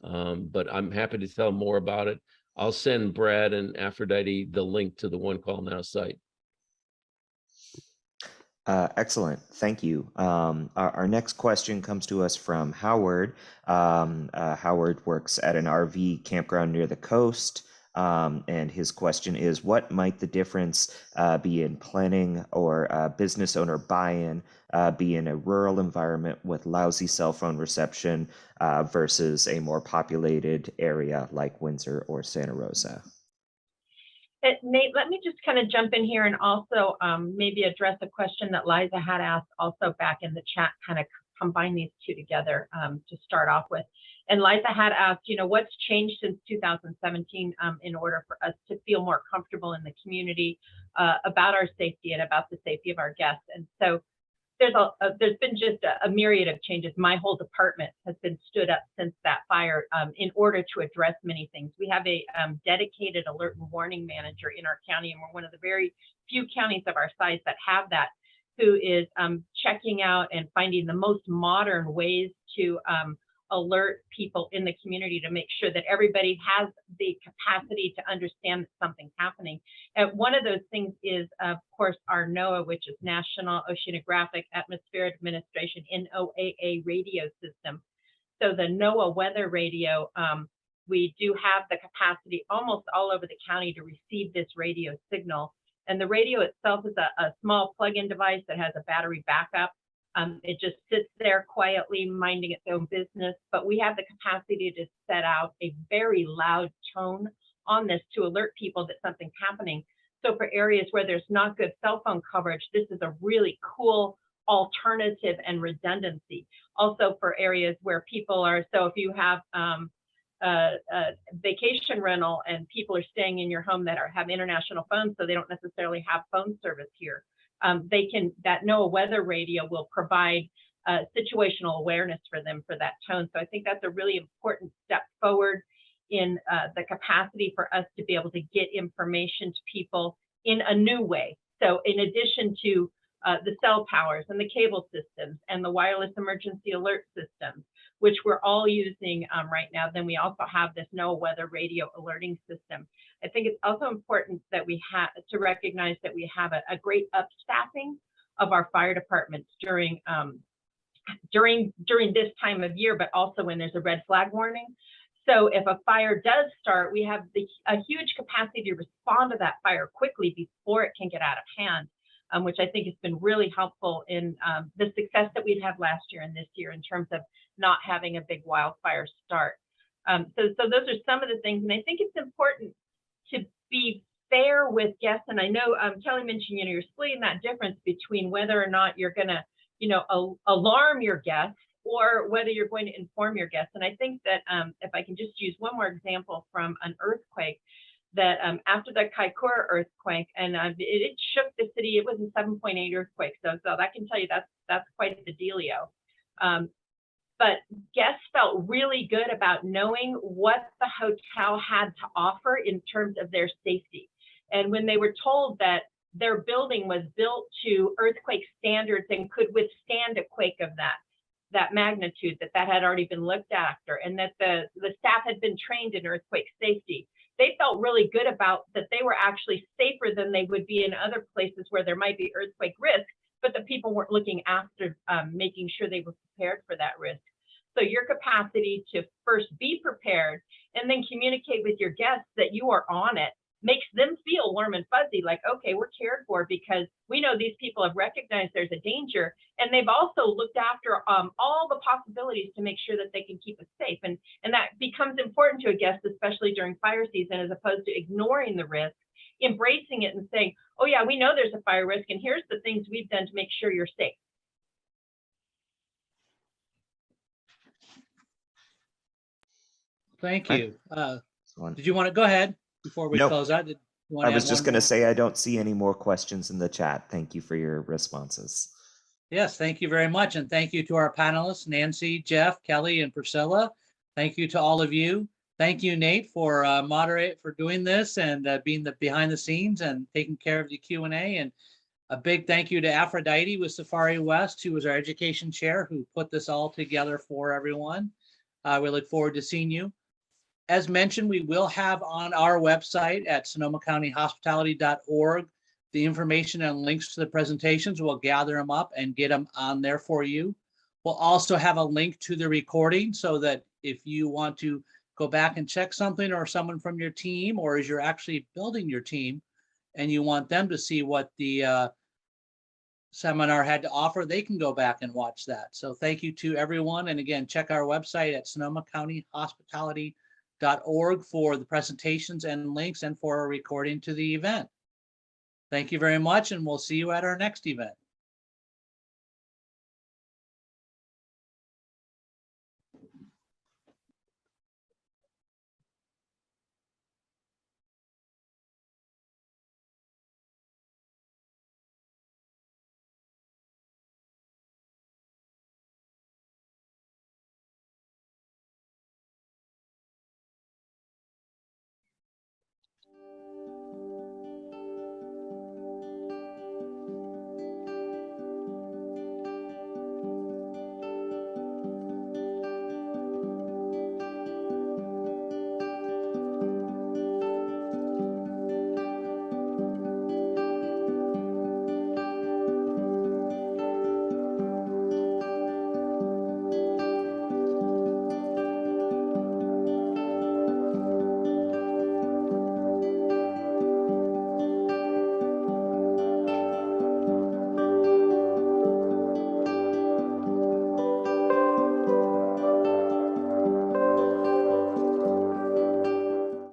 But I'm happy to tell more about it. I'll send Brad and Aphrodite the link to the One Call Now site. Excellent. Thank you. Our next question comes to us from Howard. Howard works at an RV campground near the coast. And his question is, what might the difference be in planning or business owner buy-in be in a rural environment with lousy cell phone reception versus a more populated area like Windsor or Santa Rosa? Nate, let me just kind of jump in here and also maybe address a question that Liza had asked also back in the chat, kind of combine these two together to start off with. And Liza had asked, you know, what's changed since 2017 in order for us to feel more comfortable in the community about our safety and about the safety of our guests. And so there's been just a myriad of changes. My whole department has been stood up since that fire in order to address many things. We have a dedicated alert and warning manager in our county, and we're one of the very few counties of our size that have that, who is checking out and finding the most modern ways to alert people in the community to make sure that everybody has the capacity to understand that something's happening. And one of those things is, of course, our NOAA, which is National Oceanographic Atmosphere Administration, NOAA radio system. So the NOAA weather radio, we do have the capacity almost all over the county to receive this radio signal. And the radio itself is a small plug-in device that has a battery backup. It just sits there quietly minding its own business, but we have the capacity to set out a very loud tone on this to alert people that something's happening. So for areas where there's not good cell phone coverage, this is a really cool alternative and redundancy. Also for areas where people are, so if you have a vacation rental and people are staying in your home that have international phones, so they don't necessarily have phone service here, that NOAA weather radio will provide situational awareness for them for that tone. So I think that's a really important step forward in the capacity for us to be able to get information to people in a new way. So in addition to the cell towers and the cable systems and the wireless emergency alert systems, which we're all using right now, then we also have this NOAA weather radio alerting system. I think it's also important that we have to recognize that we have a great upstaffing of our fire departments during this time of year, but also when there's a red flag warning. So if a fire does start, we have a huge capacity to respond to that fire quickly before it can get out of hand, which I think has been really helpful in the success that we've had last year and this year in terms of not having a big wildfire start. So those are some of the things, and I think it's important to be fair with guests. And I know Kelly mentioned, you're splitting that difference between whether or not you're going to, alarm your guests or whether you're going to inform your guests. And I think that if I can just use one more example from an earthquake, that after the Kaikoura earthquake, and it shook the city, it was a 7.8 earthquake. So that can tell you that's quite the dealio. But guests felt really good about knowing what the hotel had to offer in terms of their safety. And when they were told that their building was built to earthquake standards and could withstand a quake of that magnitude, that had already been looked after, and that the staff had been trained in earthquake safety, they felt really good about that they were actually safer than they would be in other places where there might be earthquake risk, but the people weren't looking after making sure they were prepared for that risk. So your capacity to first be prepared and then communicate with your guests that you are on it makes them feel warm and fuzzy, like, okay, we're cared for because we know these people have recognized there's a danger, and they've also looked after all the possibilities to make sure that they can keep us safe. And that becomes important to a guest, especially during fire season, as opposed to ignoring the risk, embracing it and saying, oh yeah, we know there's a fire risk, and here's the things we've done to make sure you're safe. Thank Right. you. Did you want to go ahead before we Nope. close out? I was just going to say, I don't see any more questions in the chat. Thank you for your responses. Yes, thank you very much. And thank you to our panelists, Nancy, Jeff, Kelly, and Priscilla. Thank you to all of you. Thank you, Nate, for doing this and being behind the scenes and taking care of the Q&A. And a big thank you to Aphrodite with Safari West, who was our education chair, who put this all together for everyone. We look forward to seeing you. As mentioned, we will have on our website at sonomacountyhospitality.org the information and links to the presentations. We'll gather them up and get them on there for you. We'll also have a link to the recording so that if you want to go back and check something, or someone from your team, or as you're actually building your team and you want them to see what the seminar had to offer, they can go back and watch that. So thank you to everyone. And again, check our website at sonomacountyhospitality.org for the presentations and links and for a recording to the event. Thank you very much, and we'll see you at our next event.